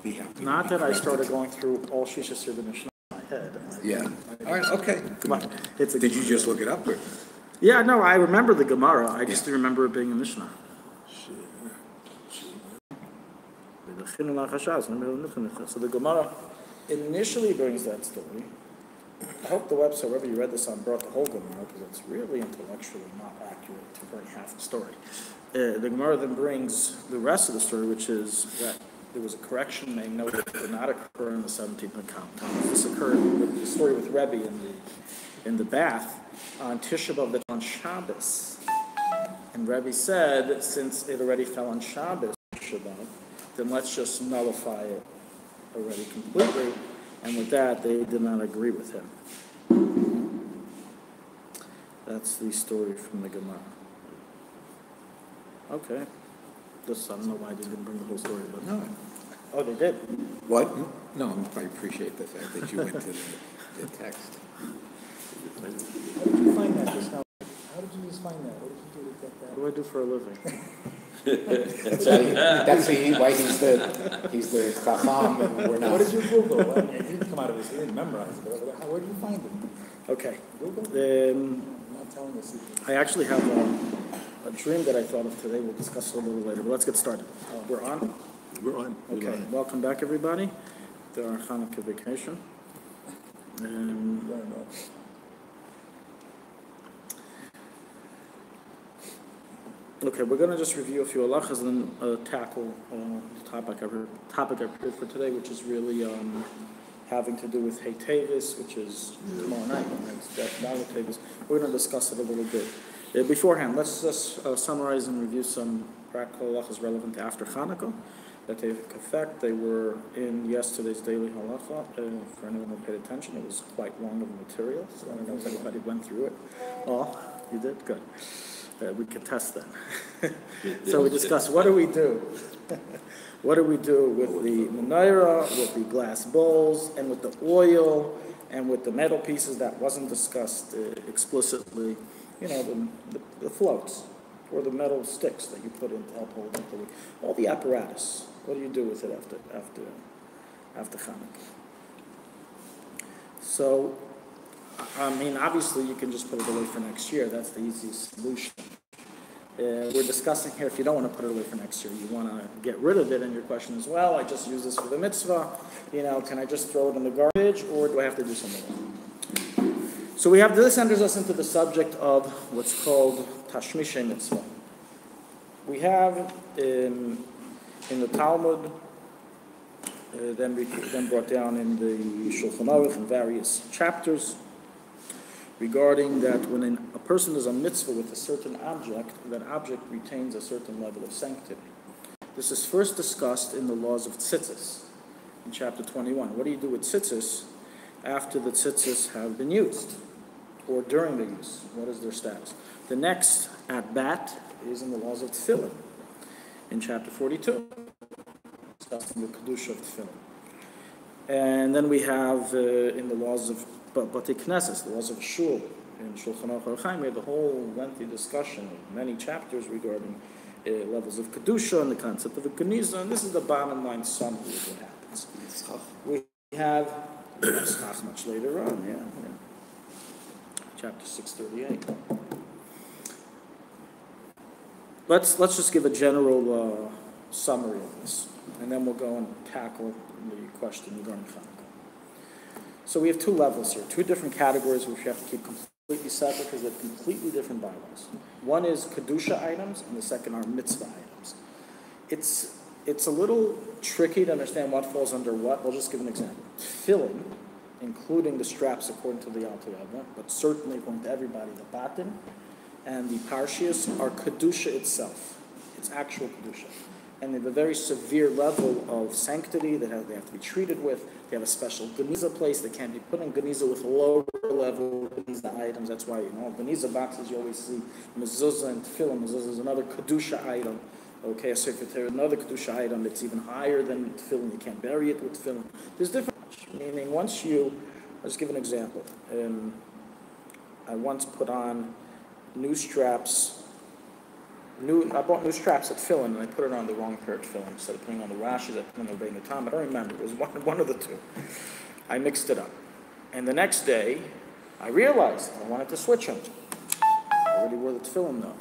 be happy. Not that I started going through all Shisha Sirba Mishnah in my head. Yeah. All right, okay. Come on. Did you just look it up? Or? Yeah, no, I remember the Gemara. I just didn't remember it being a Mishnah. So the Gemara initially brings that story. I hope the website, wherever you read this on, brought the whole Gemara, because it's really intellectually not accurate to bring half the story. The Gemara then brings the rest of the story, which is that there was a correction made, noted that did not occur in the 17th account. This occurred with the story with Rabbi in the bath on Tisha B'Av, that on Shabbos. And Rabbi said, since it already fell on Shabbos, Tisha B'Av, then let's just nullify it already completely. And with that, they did not agree with him. That's the story from the Gemara. Okay. I don't know why they didn't bring the whole story, but no. Oh, they did? What? No, I appreciate the fact that you went to the text. How did you find that just now? How did you just find that? What did you do to get that? What do I do for a living? That's why he's the chacham and we're not. What did you Google? He didn't come out of his, he didn't memorize it. Where did you find it? Okay. Google? I'm not telling us. I actually have a dream that I thought of today. We'll discuss it a little later, but let's get started. We're on? We're on. Okay. Welcome back, everybody, to our Hanukkah vacation. Okay, we're going to just review a few halachas and then tackle the topic I prepared for today, which is really having to do with Hey Tevis, which is tomorrow night. We're going to discuss it a little bit. Beforehand, let's just summarize and review some practical halachas relevant to after Hanukkah that take effect. They were in yesterday's daily halacha. For anyone who paid attention, it was quite long of material, so I don't know if anybody went through it. Oh, you did? Good. We can test that. So we discussed, what do we do? What do we do with the menorah, with the glass bowls, and with the oil, and with the metal pieces that wasn't discussed explicitly? You know, the floats, or the metal sticks that you put in to help hold it. All the apparatus. What do you do with it after Hanukkah? So, I mean, obviously you can just put it away for next year. That's the easiest solution. We're discussing here, if you don't want to put it away for next year, you want to get rid of it, and your question is, well, I just use this for the mitzvah. You know, can I just throw it in the garbage, or do I have to do something else? So this enters us into the subject of what's called Tashmishay Mitzvah. We have in the Talmud, then brought down in the Shulchan Aruch in various chapters, regarding that when a person does a mitzvah with a certain object, that object retains a certain level of sanctity. This is first discussed in the laws of tzitzis, in chapter 21. What do you do with tzitzis after the tzitzis have been used, or during the use? What is their status? The next at bat is in the laws of tefillin, in chapter 42, discussing the kedusha of tefillin. And then we have in the laws of Bati Knesses, the laws of shul, in Shulchan Aruch, we have a whole lengthy discussion of many chapters regarding levels of kedusha and the concept of a geniza, and this is the bottom line summary of what happens. We have much later on, chapter 638. Let's just give a general summary of this, and then we'll go and tackle the question regarding Hanukkah. So we have two levels here, two different categories which we have to keep completely separate because they're completely different bylaws. One is kedusha items, and the second are mitzvah items. It's a little tricky to understand what falls under what. I'll just give an example. Tefillin, including the straps according to the Alter Rebbe, but certainly according to everybody, the batin and the parshias are kedusha itself. It's actual kedusha. And they have a very severe level of sanctity that they have to be treated with. They have a special geniza place. They can't be put in geniza with lower level geniza items. That's why, geniza boxes you always see mezuzah and tefillin. Mezuzah is another kedusha item. Okay, a secretary, another kedusha item. It's even higher than tefillin. You can't bury it with tefillin. There's different. Meaning, I'll just give an example. I once put on new straps I bought new straps at Tefillin, and I put it on the wrong pair of Tefillin. Instead of putting on the Rashi's, I put on the Rabbi Tam. I don't remember. It was one of the two. I mixed it up. And the next day, I realized I wanted to switch them. I already wore the Tefillin, though.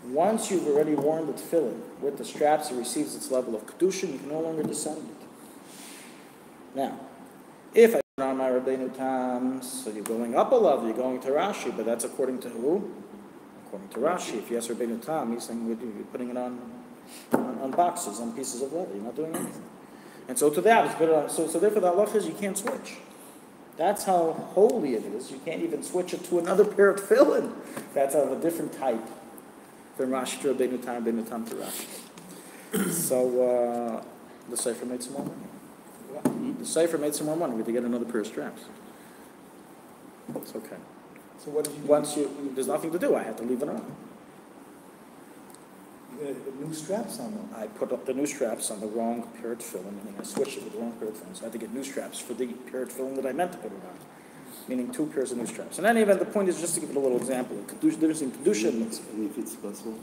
Once you've already worn the Tefillin with the straps, it receives its level of Kedusha. You can no longer descend it. Now, if I put on my Rabbeinu Tam, so you're going up a level, you're going to Rashi, but that's according to who? According to Rashi. If you ask Rabbeinu Tam, he's saying you're putting it on boxes, on pieces of leather. You're not doing anything. And so to that, it's better. So therefore, the halacha is you can't switch. That's how holy it is. You can't even switch it to another pair of tefillin. That's of a different type than Rashi to Rabbeinu Tam to Rashi. So the Sefer made some more money. The Sefer made some more money. We had to get another pair of straps. It's okay. So what did you do? There's nothing to do. I had to leave it on. You had to put new straps on them. I put up the new straps on the wrong pair of tefillin, meaning I switched it with the wrong pair of tefillin. So I had to get new straps for the pair of tefillin that I meant to put it on, meaning 2 pairs of new straps. In any event, the point is just to give it a little example. The difference in Kedusha and Mitzvah. And if it's possible,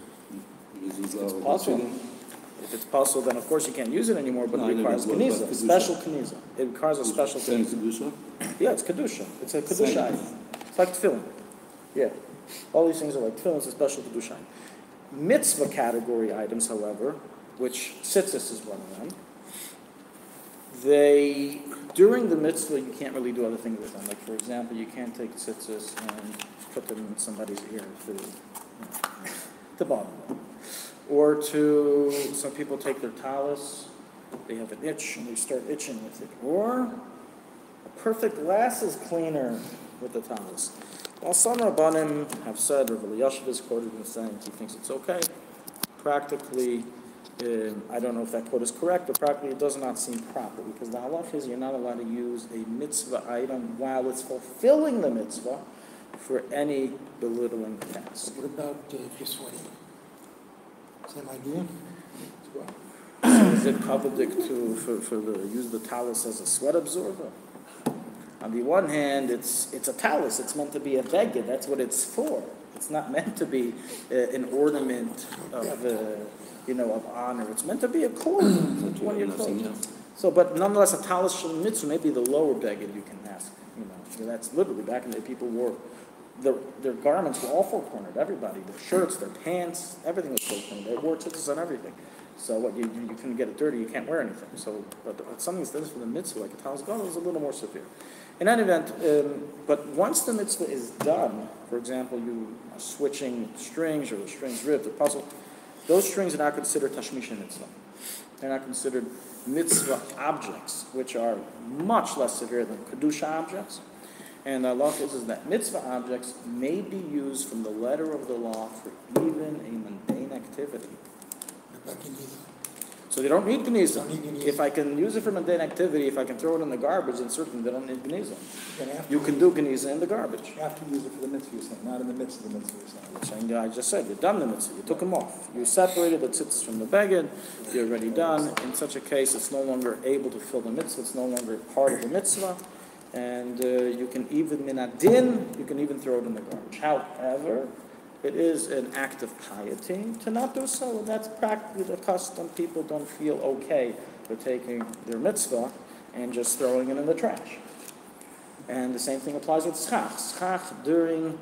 If it's possible, then of course you can't use it anymore, but No, it requires but Keniza, special Keniza. It requires a special same Keniza. Kedusha? Yeah, it's Kedusha. It's a Kedusha item. It's like tefillin. Yeah. All these things are like tefillin, it's a special Kedusha item. Mitzvah category items, however, which tzitzis is one of them, during the mitzvah, you can't really do other things with them. Like, for example, you can't take tzitzis and put them in somebody's ear to bother them. Or some people take their talis, they have an itch, and they start itching with it. Or a perfect glasses cleaner with the talis. While some Rabbanim have said, or Yashiv is quoted in saying he thinks it's okay, practically, I don't know if that quote is correct, but practically it does not seem proper, because the halacha is you're not allowed to use a mitzvah item while it's fulfilling the mitzvah for any belittling task. What about if you're sweating? Same idea? So is it covered to use the talus as a sweat absorber? On the one hand, it's a talus. It's meant to be a beged. That's what it's for. It's not meant to be an ornament of honor. It's meant to be a clothing. It's one of your clothes. So, but nonetheless, a talus shel mitzvah, maybe the lower beged you can ask. That's literally back in the day. People wore their garments were all four-cornered. Everybody, their shirts, their pants, everything was four-cornered. They wore tzitzis on everything. So what you couldn't get it dirty. You can't wear anything. So, but something that's for the mitzvah, like a talus gadol, is a little more severe. In any event, but once the mitzvah is done, for example, you are switching strings or the strings ripped, the puzzle, those strings are not considered tashmish mitzvah. They're not considered mitzvah objects, which are much less severe than kedusha objects. And the law is that mitzvah objects may be used from the letter of the law for even a mundane activity. So they don't need Geniza. If I can use it for mundane activity, if I can throw it in the garbage, then certainly they don't need Geniza. You can do Geniza in the garbage. You have to use it for the mitzvah, you're saying, not in the midst of the mitzvah, you're saying. I just said, you're done the mitzvah. You took them off. You separated the tzitzis from the beged. You're already done. In such a case, it's no longer able to fill the mitzvah. It's no longer part of the mitzvah. And you can even, minadin, you can even throw it in the garbage. However, it is an act of piety to not do so. And that's practically the custom. People don't feel okay with taking their mitzvah and just throwing it in the trash. And the same thing applies with schach. Schach during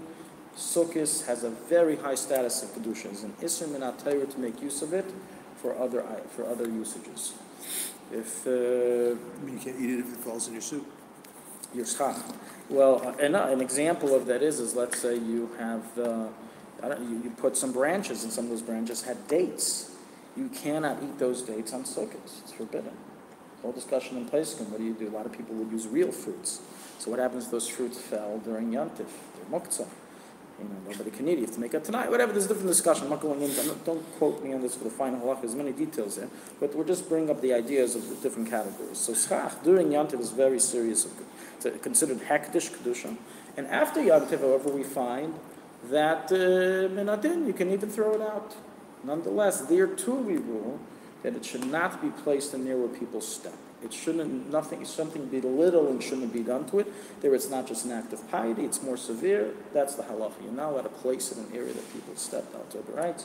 Sukkot has a very high status of kedusha. It's an isser min ha'Torah to make use of it for other usages. If You can't eat it if it falls in your soup. your schach. Well, an example of that is let's say you have you put some branches, and some of those branches had dates. You cannot eat those dates on Sukkot. It's forbidden. Whole discussion in Pesachim. What do you do? A lot of people would use real fruits. So what happens if those fruits fell during Yontif? They're muktzah. Nobody can eat it. You have to make it tonight. Whatever. There's a different discussion. I'm not going into. Don't quote me on this for the final halacha. There's many details there, but we're just bringing up the ideas of the different categories. So schach during Yontif is very serious. It's considered hektish kedusha, and after Yontif, however, we find that minadin, you can even throw it out. Nonetheless, there too we rule that it should not be placed in near where people step. It shouldn't, something belittling shouldn't be done to it. There it's not just an act of piety, it's more severe. That's the halacha. You're not allowed to place it in an area that people stepped out over, right?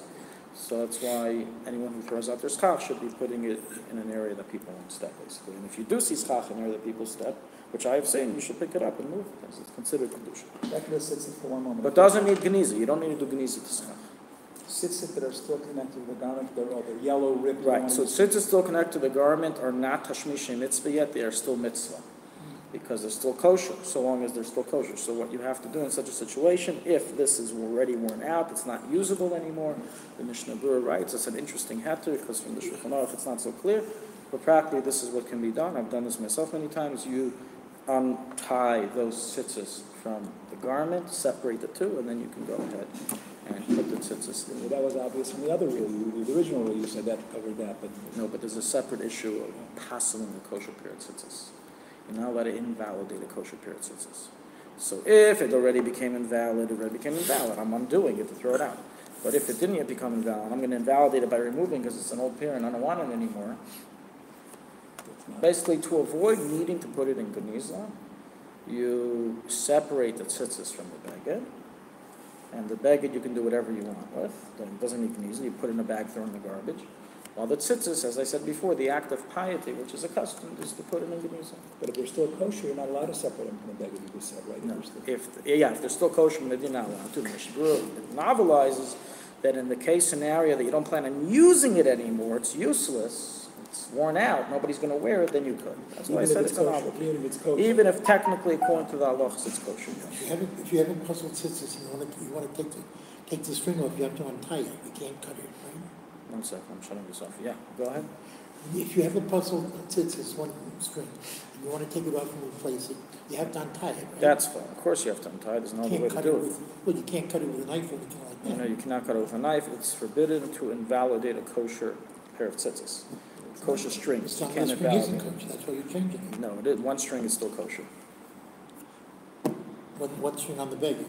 So that's why anyone who throws out their schach should be putting it in an area that people won't step, basically. And if you do see schach in an area that people step, which I have seen, you should pick it up and move it, because it's considered kedusha. Back to the tzitzit for one moment. But doesn't need geniza. You don't need to do geniza to schach. Tzitzit that are still connected to the garment, they're yellow, ripped. Right, so tzitzit still connected to the garment are not tashmish mitzvah yet, they are still mitzvah. Because they're still kosher, so long as they're still kosher. So what you have to do in such a situation, if this is already worn out, it's not usable anymore, the Mishnah Berurah writes, it's an interesting heter, because from the Shulchan Aruch it's not so clear, but practically this is what can be done. I've done this myself many times. You untie those tzitzis from the garment, separate the two, and then you can go ahead and put the tzitzis in. Well, that was obvious from the other rule. The original rule, you said that covered that, but No, but there's a separate issue of passing the kosher period tzitzis. You're not allowed to invalidate a kosher period tzitzis. So if it already became invalid, I'm undoing it to throw it out. But if it didn't yet become invalid, I'm going to invalidate it by removing because it's an old pair and I don't want it anymore. Basically, to avoid needing to put it in geniza, you separate the tzitzis from the beged. And the beged you can do whatever you want with. It doesn't need geniza. You put it in a bag, throw in the garbage. While the tzitzis, as I said before, the act of piety, which is a custom, is to put it in geniza. but if they're still kosher, you're not allowed to separate them from the beggar, you just said, right? No, if they're still kosher, then you're not allowed to. It novelizes that in the case scenario that you don't plan on using it anymore, it's useless, it's worn out, nobody's going to wear it, then you could. That's why I said it's a novelty. Even if it's kosher. Even if technically, according to the halachas, it's kosher. If you have a puzzle tzitzis, you want to take the string off, you have to untie it. You can't cut it, right? 1 second, I'm shutting this off. Yeah, go ahead. If you have a puzzle tzitzis, one string, and you want to take it off and replace it, you have to untie it, right? That's fine. Of course you have to untie it. There's no other way to do it. Well, you can't cut it with a knife or anything like that. No, you cannot cut it with a knife. It's forbidden to invalidate a kosher pair of tzitzis. Kosher strings. You Some can't string isn't invalidate. kosher, that's why you're changing it. No, it is. One string is still kosher. What string on the beggar?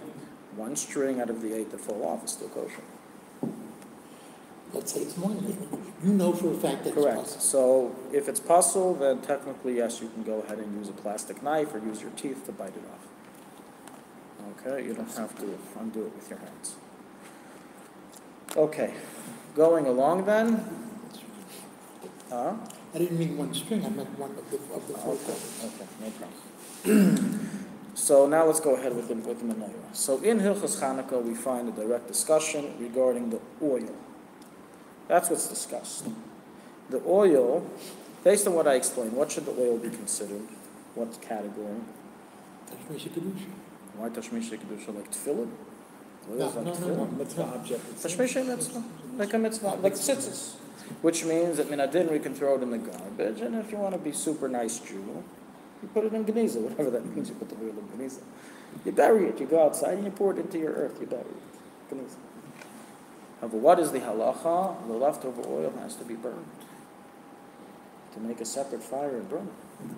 One string out of the 8 that fall off is still kosher. Let's say it's more than that. You know for a fact that it's Correct. puzzle. So if it's puzzle, then technically, yes, you can go ahead and use a plastic knife or use your teeth to bite it off. Okay, you don't have to undo it with your hands. Okay, going along then. I didn't mean one string, I meant one of the four colors. Okay, no problem. So now let's go ahead with the menorah. So in Hilchos Chanukah, we find a direct discussion regarding the oil. That's what's discussed. The oil, based on what I explained, what should the oil be considered? What category? Tashmish Kedusha. Why Tashmish Kedusha, like tefillin? No, Mitzvah object. Tashmish mitzvah, like a mitzvah, like tzitzis. Which means that minadin we can throw it in the garbage, and if you want to be super nice Jew, you put it in geniza, whatever that means, you put the oil in geniza. You bury it, you go outside and you pour it into your earth, you bury it. Geniza. However, what is the halacha? The leftover oil has to be burned. To make a separate fire and burn it.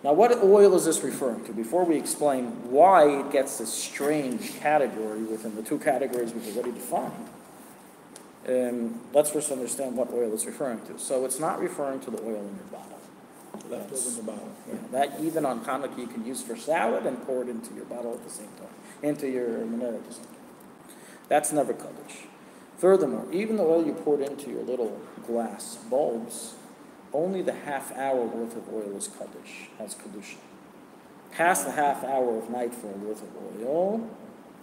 Now, what oil is this referring to? Before we explain why it gets this strange category within the two categories we've already defined, let's first understand what oil it's referring to. So it's not referring to the oil in your bottle. Left over in the bottle. Yeah, that even on Hanukkah you can use for salad and pour it into your bottle at the same time, into your menorah at the same time. That's never kaddish. Furthermore, even the oil you poured into your little glass bulbs, only the half-hour worth of oil is kaddish, has kedusha. Past the half-hour of nightfall worth of oil,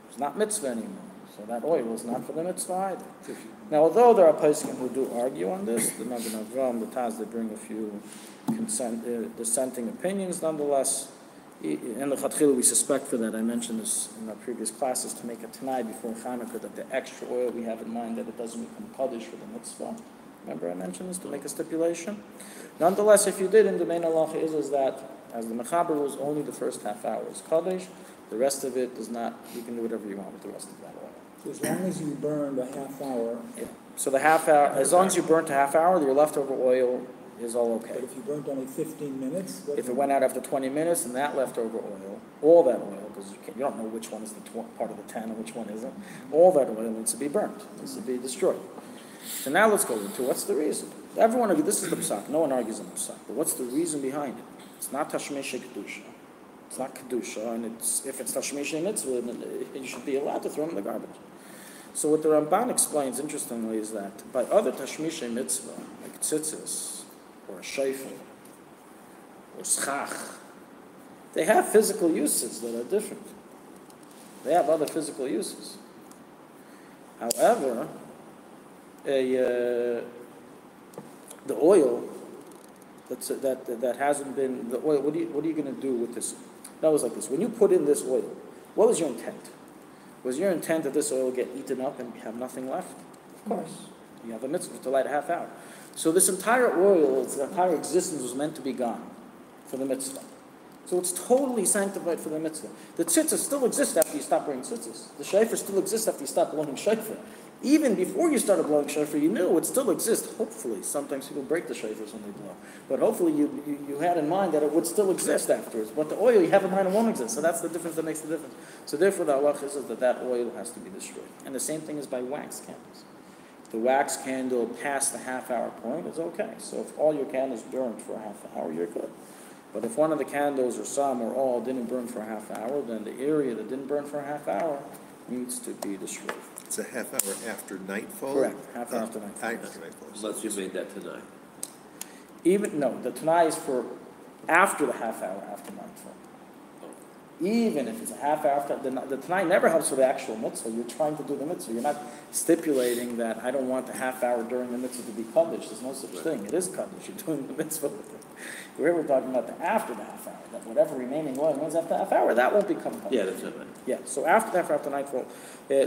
it's not mitzvah anymore. So that oil is not for the mitzvah either. Now, although there are poskim who do argue on this, the Magen Avram, the Taz, they bring a few dissenting opinions. Nonetheless, in the Chatchila, we suspect for that. I mentioned this in our previous classes to make a tanai before Chanukah that the extra oil we have in mind that it doesn't become kaddish for the mitzvah. Remember I mentioned this to make a stipulation. Nonetheless, if you did, in the main halacha is that as the mechaber rules, only the first half hour is kaddish. The rest of it does not. You can do whatever you want with the rest of that oil. So as long as you burn the half hour. Yeah. So the half hour, as long as you burnt a half hour, your leftover oil is all okay. But if you burnt only 15 minutes? If it went out after 20 minutes, and that leftover oil, all that oil, because you don't know which one is the part of the 10 and which one isn't, all that oil needs to be burnt, needs to be destroyed. So now let's go into what's the reason. Every one of you, this is the psak. No one argues on the psak. But what's the reason behind it? It's not tashmishei kedusha. It's not kedusha, and if it's tashmishei mitzvah, then you should be allowed to throw them in the garbage. So what the Ramban explains, interestingly, is that by other tashmishei mitzvah, like tzitzis, or a shayfer, or schach, they have physical uses that are different. They have other physical uses. However, the oil that hasn't been the oil. What are you going to do with this? That was like this. When you put in this oil, what was your intent? Was your intent that this oil get eaten up and have nothing left? Of course. You have a mitzvah to light a half hour. So this entire oil, its entire existence was meant to be gone for the mitzvah. So it's totally sanctified for the mitzvah. The tzitzis still exist after you stop blowing tzitzis. The shayfer still exists after you stop blowing shayfer. Even before you started blowing shayfer, you knew it still exists. Hopefully, sometimes people break the shayfers when they blow. But hopefully you had in mind that it would still exist afterwards. But the oil you have in mind it won't exist. So that's the difference that makes the difference. So therefore the halacha is that oil has to be destroyed. And the same thing is by wax candles. If the wax candle past the half-hour point, it's okay. So if all your candles burned for a half hour, you're good. But if one of the candles or some or all didn't burn for a half hour, then the area that didn't burn for a half hour needs to be destroyed. It's a half hour after nightfall? Correct, half hour after nightfall. After nightfall. Unless you made that tonight. The tanai is for after the half hour after nightfall. Even if it's a half hour after, the tanai never helps with the actual mitzvah. You're trying to do the mitzvah. You're not stipulating that I don't want the half hour during the mitzvah to be kaddish. There's no such thing. It is kaddish. You're doing the mitzvah with it. We're talking about the after the half hour. That whatever remaining oil remains after the half hour, that won't become kaddish. Yeah, that's right. Yeah, so after the half hour after nightfall,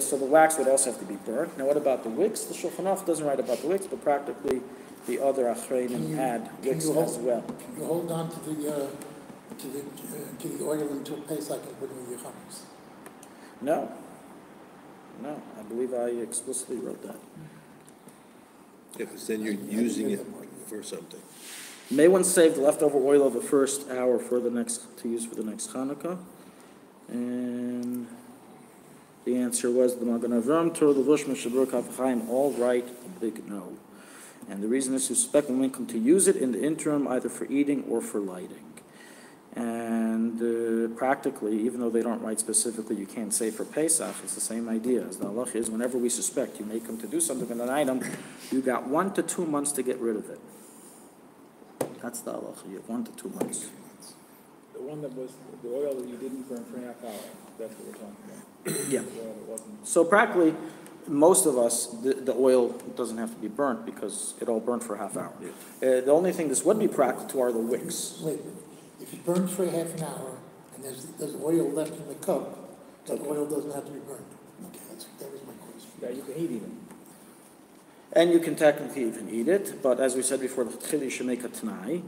so the wax would also have to be burnt. Now what about the wicks? The Shulchan Aruch doesn't write about the wicks, but practically the other achreinim add wicks as well. Can you hold on to the oil until Pesach and put it in your chametz? No, I believe I explicitly wrote that. Yeah, because then you're using it for something. May one save the leftover oil of the first hour to use for the next Hanukkah? And the answer was the Magen Avraham, Torah Levush Meshabur Kafchaim, all right, a big no. And the reason is to suspect when come to use it in the interim, either for eating or for lighting. And practically, even though they don't write specifically, you can't say for Pesach, it's the same idea. As the halacha is, whenever we suspect you may come to do something with an item, you got 1 to 2 months to get rid of it. That's the halacha. You have 1 to 2 months. The one that was the oil that you didn't burn for a half hour, that's what we're talking about. Yeah. The oil that wasn't. So practically, most of us, the oil doesn't have to be burnt because it all burned for a half hour. The only thing this would be practical to are the wicks. Wait, if it burns for half an hour and there's oil left in the cup, that oil doesn't have to be burned. Okay, that was my question. Yeah, you can eat even. And you can technically even eat it, but as we said before, the chili should make a tanai.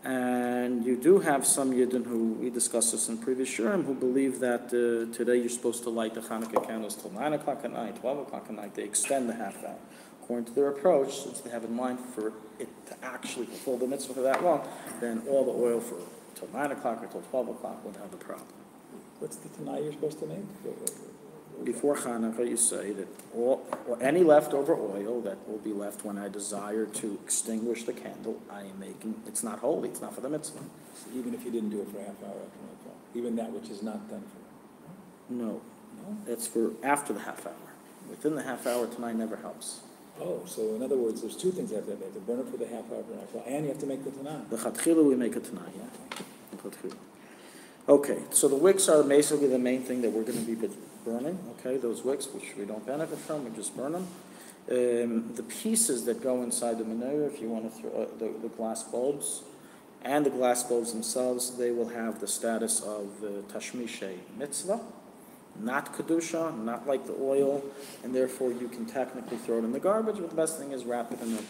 And you do have some Yidden who, we discussed this in previous shurim, who believe that today you're supposed to light the Hanukkah candles till 9 o'clock at night, 12 o'clock at night. They extend the half hour. According to their approach, since they have in mind for it to actually fulfill the mitzvah for that long, then all the oil for till 9 o'clock or till 12 o'clock would have a problem. What's the tanai you're supposed to make? Before Hanukkah, you say that or any leftover oil that will be left when I desire to extinguish the candle, I am making, it's not holy, it's not for the mitzvah. So even if you didn't do it for a half hour after nightfall, even that which is not done for. No, that's for after the half hour. Within the half hour, tonight never helps. Oh, so in other words, there's two things that have to burn it for the half hour after nightfall, and you have to make the tanai. The chatchila we make it tonight, yeah. The chatchila. Okay, so the wicks are basically the main thing that we're going to be burning. Okay, those wicks, which we don't benefit from, we just burn them. The pieces that go inside the menorah, if you want to throw the glass bulbs, and the glass bulbs themselves, they will have the status of tashmishei mitzvah, not kedusha, not like the oil, and therefore you can technically throw it in the garbage. But the best thing is wrap it in a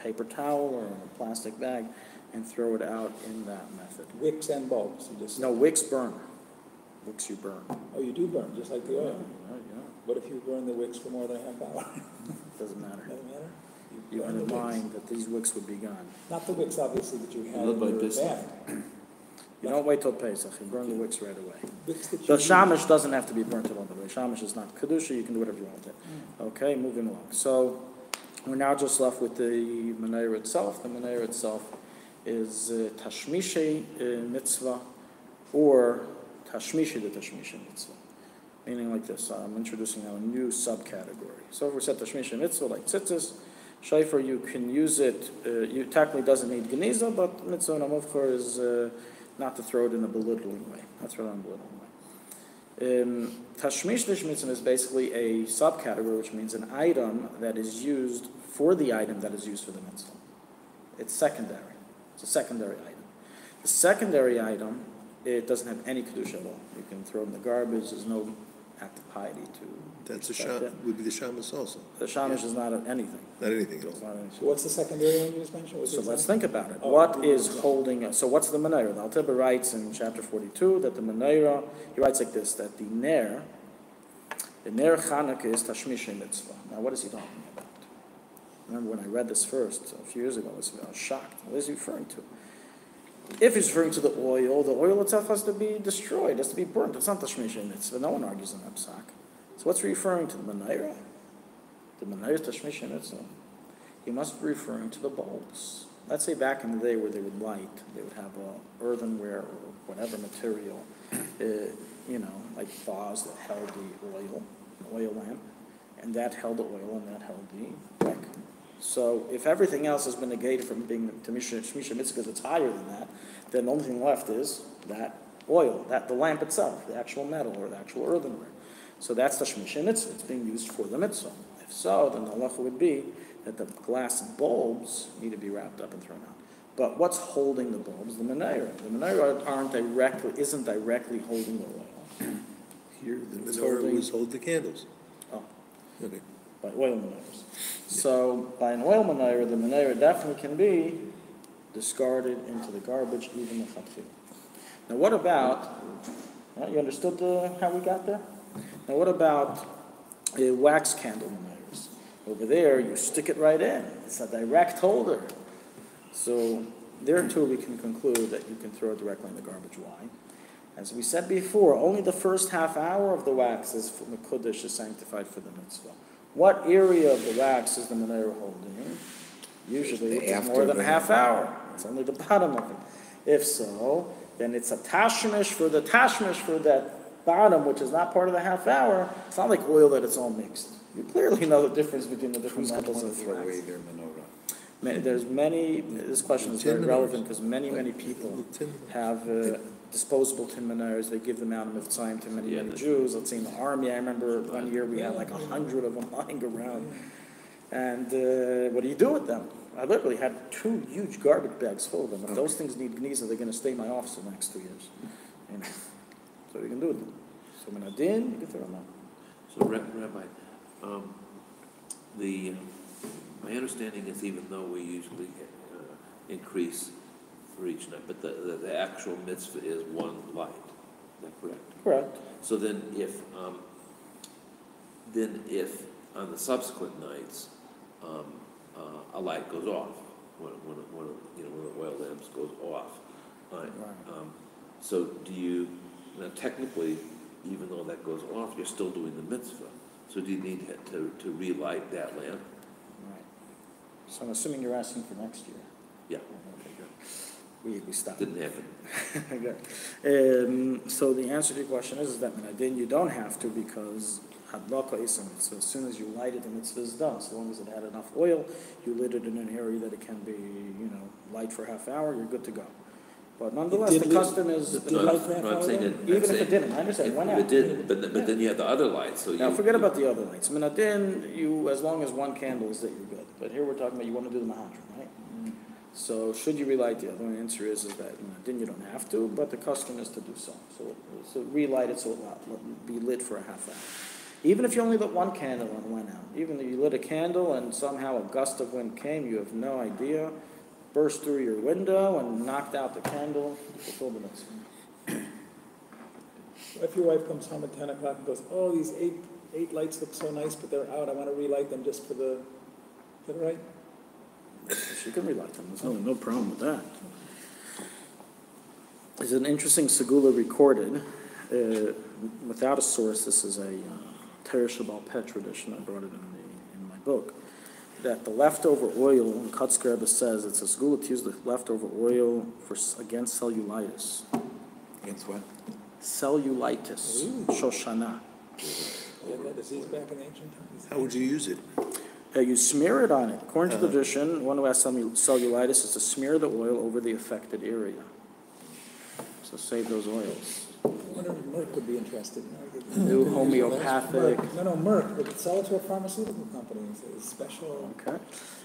paper towel or in a plastic bag and throw it out in that method. Wicks and bulbs. You just No, wicks burn. Wicks you burn. Oh, you do burn, just like the oil. Yeah. What if you burn the wicks for more than a half hour? Doesn't matter. Doesn't matter? You burn had in the wicks. mind that these wicks would be gone. Not the wicks, obviously, that you had Not in by your Pesach. bag. You don't wait till Pesach. You burn the wicks right away. Wicks that The you shamash doesn't have to be burnt at all. The way shamash is not kedusha. You can do whatever you want with it. Okay, moving along. So We're now just left with the menorah itself. The menorah itself is tashmishe mitzvah, or tashmishe the tashmishe mitzvah. Meaning like this, I'm introducing now a new subcategory. So if we said tashmishe mitzvah, like tzitzis, shayfer, you can use it, you technically doesn't need geniza, but mitzvah and amuvchar is not to throw it in a belittling way. That's what I'm belittling way. Tashmish mitzvah is basically a subcategory, which means an item that is used for the item that is used for the mitzvah. It's secondary. It's a secondary item. The secondary item, it doesn't have any kedusha at all. You can throw it in the garbage. There's no act of piety to. That's would be the shamus also. The shamish is not anything. Not anything at It's all. not anything. So what's the secondary one you just mentioned? So let's think about it. What is holding? So what's the menorah? The Alter Rebbe writes in chapter 42 that the menorah, he writes like this, that the ner Chanukah is tashmishe mitzvah. Now what is he talking about? Remember when I read this first a few years ago, I was shocked. What is he referring to? If he's referring to the oil itself has to be destroyed, has to be burnt. It's not tashmishe mitzvah. No one argues on that psak. So what's he referring to? The menorah? The menorah is tashmishe mitzvah. He must be referring to the bulbs. Let's say back in the day where they would light, they would have a earthenware or whatever material, like vase that held the oil, an oil lamp, and that held the oil and that held the wick. So if everything else has been negated from being Tashmishe mitzvah because it's higher than that, then the only thing left is that oil, the lamp itself, the actual metal or the actual earthenware. So that's Tashmishe mitzvah. It's being used for the mitzvah. If so, then the halacha would be that the glass bulbs need to be wrapped up and thrown out. But what's holding the bulbs? The menorah. The menorah isn't directly holding the oil. Here, the It's menorah was hold the candles. Oh, Okay. by oil menorahs. So by an oil menorah, the menorah definitely can be discarded into the garbage, even if not. Now what about, you understood how we got there? Now what about a wax candle menorahs? Over there, you stick it right in. It's a direct holder. So there too we can conclude that you can throw it directly in the garbage. Why? As we said before, only the first half hour of the wax is for the Mekudesh is sanctified for the mitzvah. What area of the wax is the menorah holding? Usually it's more than a half hour. It's only the bottom of it. If so, then it's a tashmish for that bottom, which is not part of the half hour. It's not like oil that it's all mixed. You clearly know the difference between the different Who's going to levels want to of throw wax. away their menorah? This question is very relevant because many people have disposable tin menorahs. They give them out of time to many Jews. Let's say in the army, I remember one year we had like 100 of them lying around. And what do you do with them? I literally had 2 huge garbage bags full of them. If those things need geniza, they're going to stay in my office for the next 2 years. So what you can do with them? So when I did, you can throw them out. So Rabbi, my understanding is even though we usually increase for each night, but the actual mitzvah is 1 light. Is that correct? Correct. So then if on the subsequent nights a light goes off when the oil lamps goes off, right? So do you now technically, even though that goes off, you're still doing the mitzvah. So do you need to relight that lamp? Right. So I'm assuming you're asking for next year. Yeah. Okay, good. We stopped. Didn't happen. Good. So the answer to your question is that then you don't have to because hadlaka is a mitzvah. As soon as you light it, the mitzvah is done. So long as it had enough oil, you lit it in an area that it can be, light for half hour, you're good to go. But nonetheless, the custom is No, I'm saying it. even if it didn't. I understand. Why not? It did, but then you have the other lights. So Now forget about the other lights. Minadin, as long as 1 candle is that you're good. But here we're talking about you want to do the mahadran, right? So should you relight the other one? The answer is that Minadin you don't have to, but the custom is to do so. So relight it so it will be lit for a half hour. Even if you only lit 1 candle and went out, even if you lit a candle and somehow a gust of wind came, you have no idea, burst through your window and knocked out the candle, you fulfill the mitzvah. If your wife comes home at 10 o'clock and goes, oh, these eight lights look so nice, but they're out, I want to relight them just for the, is that right? She can relight them. There's no problem with that. There's an interesting segula recorded without a source. This is a Teresh Baal Peh tradition. I brought it in my book. that the leftover oil, and Kutzker Rebbe says, it's a school to use the leftover oil against cellulitis. Against what? Cellulitis, Shoshana. You had that disease back in ancient times? How would you use it? You smear it on it. According to the tradition, one who has cellulitis is to smear the oil over the affected area. So save those oils. I wonder if Merck would be interested. New homeopathic. No, Merck, but sell it to a pharmaceutical company. It's special. Okay.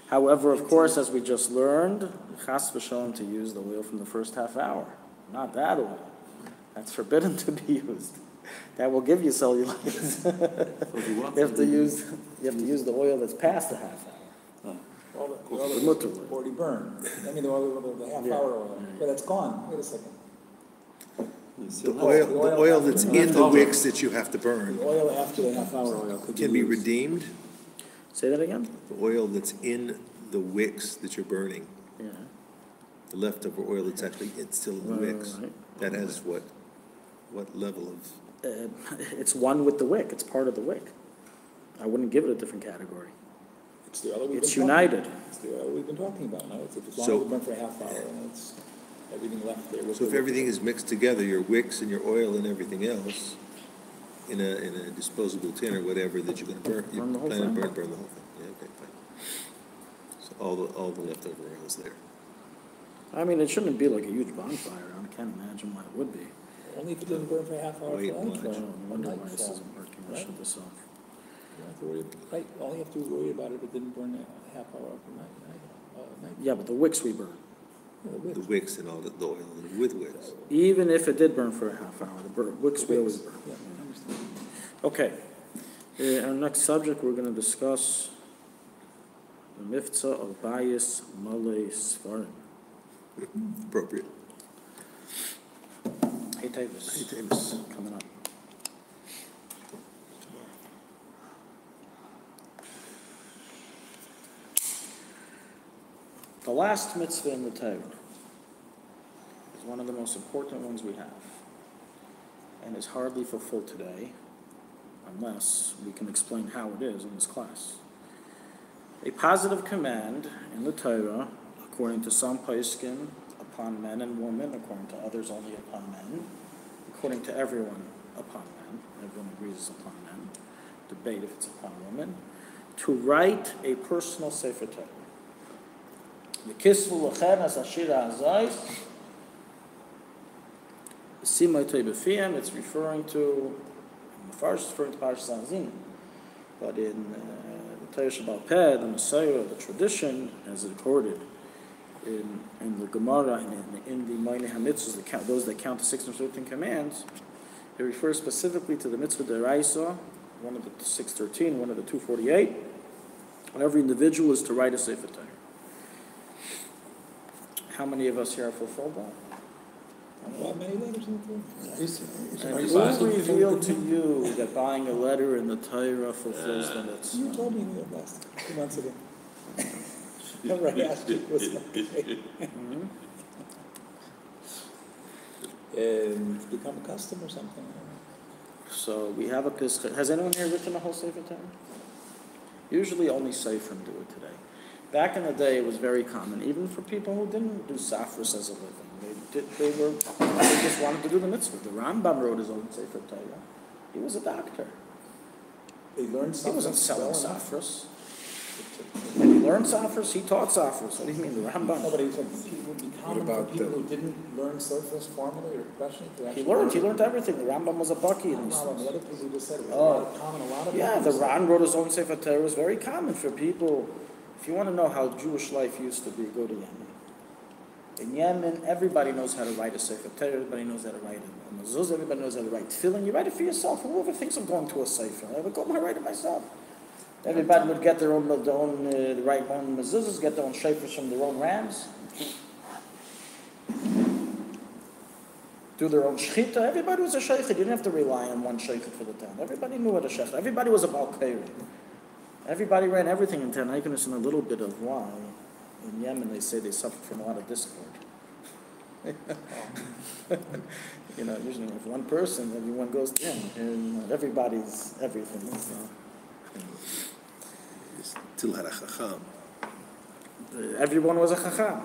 However, of course, as we just learned, chas v'shalom to use the oil from the first half hour, not that oil. That's forbidden to be used. That will give you cellulitis. You have to use the oil that's past the half hour. All the mutter oil. already burned. I mean, the half-hour oil. But that's gone. Wait a second. The oil that's in the wicks that you have to burn The oil after the half-hour oil could can be used. redeemed? Say that again? The oil that's in the wicks that you're burning, Yeah. the leftover oil that's actually still in the wicks, Right. that has what level of? It's one with the wick. It's part of the wick. I wouldn't give it a different category. It's the oil we've It's been talking united. It's the oil we've been talking about. Now, it's as long So- as it's burned for a half hour and it's everything left there. So if everything is mixed together, your wicks and your oil and everything else, in a disposable tin or whatever that you're gonna burn, you Burn the whole plan to thing. burn the whole thing. Yeah, okay, fine. So all the leftover oil is there. I mean, it shouldn't be like a huge bonfire. I can't imagine why it would be. Only if it doesn't burn for a half hour. Wait, for watch. I nightfall. wonder why this Nightfall. isn't working. I Right? shut this off. You don't have to worry, right, all you have to worry about if it didn't burn a half hour after night. Yeah, but the wicks we burn. The wicks and all the oil and with wicks. Even if it did burn for a half hour, the wicks we always burn. Yeah, I understand. Okay. Our next subject, we're going to discuss the mitzvah of bayis malei svarim. Appropriate. Hey, Tavis. Hey, Tavis. Coming up. The last mitzvah in the Torah is one of the most important ones we have, and is hardly fulfilled today, unless we can explain how it is in this class. A positive command in the Torah, according to some poskim, upon men and women, according to others only upon men, according to everyone upon men, everyone agrees it's upon men, debate if it's upon women, to write a personal Sefer Torah. The kisvu l'chen as ashira hazayis, simotei b'fiyam, it's referring to, the first is referring to Parshas Azin, but in the Torah Shabbal Peh, the Messiah, the tradition, as it recorded in the Gemara and in the Ma'aneh HaMitzvahs, those that count the 613 commands, it refers specifically to the mitzvah deraisa, one of the 613, one of the 248, when every individual is to write a Sefer Torah. How many of us here have fulfilled that? Not many letters in the And who revealed to you that buying a letter in the Torah fulfills the mitzvah? You told me that last 2 months ago. Remember I asked you, was that okay? And it's become a custom or something. So we have a pischa. Has anyone here written a whole Sefer Torah? Usually only Seifrim do it today. Back in the day, it was very common, even for people who didn't do safras as a living. They just wanted to do the mitzvah. The Rambam wrote his own Sefer Torah. He was a doctor. They learned He something. wasn't selling well enough. safras. And he learned safras. He taught safras. What do you mean, the Rambam? No, but he said it would be common for about people the- who didn't learn surface formally or professionally to He actually learned everything. The Rambam was a bucky in these Problem, things. what if we just said it was Oh. a lot of common, a lot of Yeah, people the Ran wrote his own Sefer Torah. It was very common for people. If you want to know how Jewish life used to be, go to Yemen. In Yemen, everybody knows how to write a Sefer Torah. Everybody knows how to write a mezuzah. Everybody knows how to write tefillin. You write it for yourself. Whoever thinks of going to a Sefer, I would go and write it myself. Everybody would get their own write own mezuzahs, get their own shayfers from their own rams. Do their own shechita. Everybody was a sheikh. You didn't have to rely on one sheikh for the town. Everybody knew what a sheikh. Everybody was a balkairi. Everybody ran everything in town. I can understand a little bit of why. In Yemen, they say they suffer from a lot of discord. Usually if one person, everyone goes to him, and everybody's everything. So. Till had a chacham. Everyone was a chacham.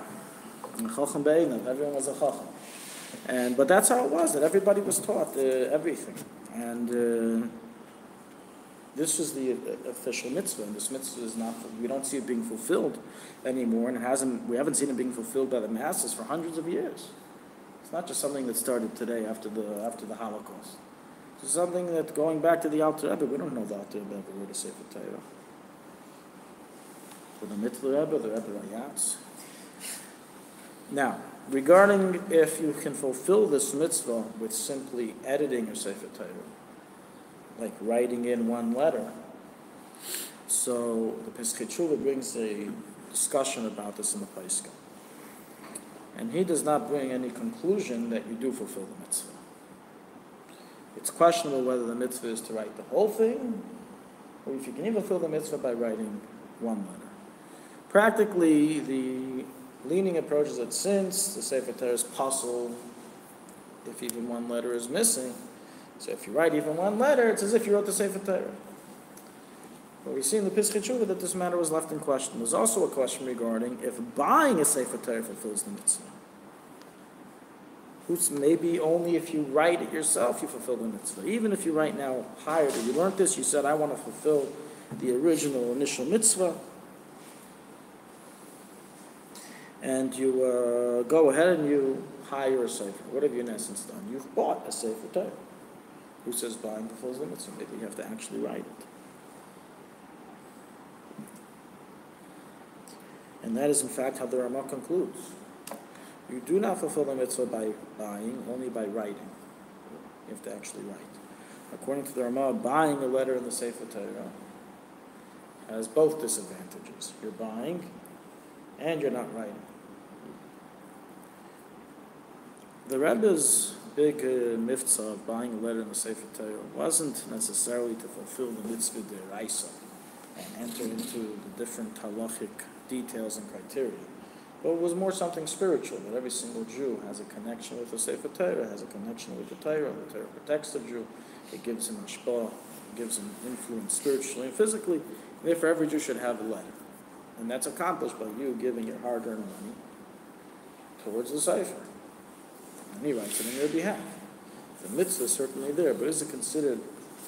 Chacham be'einav, everyone was a chacham. But that's how it was, that everybody was taught everything. And this was the official mitzvah, and this mitzvah is not, we don't see it being fulfilled anymore, and we haven't seen it being fulfilled by the masses for hundreds of years. It's not just something that started today after the Holocaust. It's something that, going back to the Alter Rebbe, we don't know the Alter Rebbe ever wrote a Sefer Torah. For the Mitzvah Rebbe, the Rebbe Rayatz. Now, regarding if you can fulfill this mitzvah with simply editing a Sefer Torah, like writing in one letter. So the Pesach Tshuva brings a discussion about this in the Pesach. And he does not bring any conclusion that you do fulfill the mitzvah. It's questionable whether the mitzvah is to write the whole thing, or if you can even fulfill the mitzvah by writing one letter. Practically, the leaning approach is that since the Sefer Torah is possible, if even one letter is missing, so if you write even one letter, it's as if you wrote the Sefer Torah. But we see in the Pesach Tshuva that this matter was left in question. There's also a question regarding if buying a Sefer Torah fulfills the mitzvah. Maybe only if you write it yourself you fulfill the mitzvah. Even if you write now hired, or you learned this, you said, I want to fulfill the original initial mitzvah, and you go ahead and you hire a Sefer. What have you in essence done? You've bought a Sefer Torah. Who says buying fulfills the mitzvah? Maybe you have to actually write it. And that is in fact how the Ramah concludes. You do not fulfill the mitzvah by buying, only by writing. You have to actually write. According to the Ramah, buying a letter in the Sefer Torah has both disadvantages. You're buying and you're not writing. The Rebbe's big mitzvah of buying a letter in the Sefer Torah wasn't necessarily to fulfill the mitzvah deraisa and enter into the different halachic details and criteria. But it was more something spiritual, that every single Jew has a connection with the Sefer Torah, has a connection with the Torah protects the Jew, it gives him hashpah, it gives him influence spiritually and physically, and therefore every Jew should have a letter. And that's accomplished by you giving your hard-earned money towards the Sefer. And he writes it on your behalf. The mitzvah is certainly there, but is it considered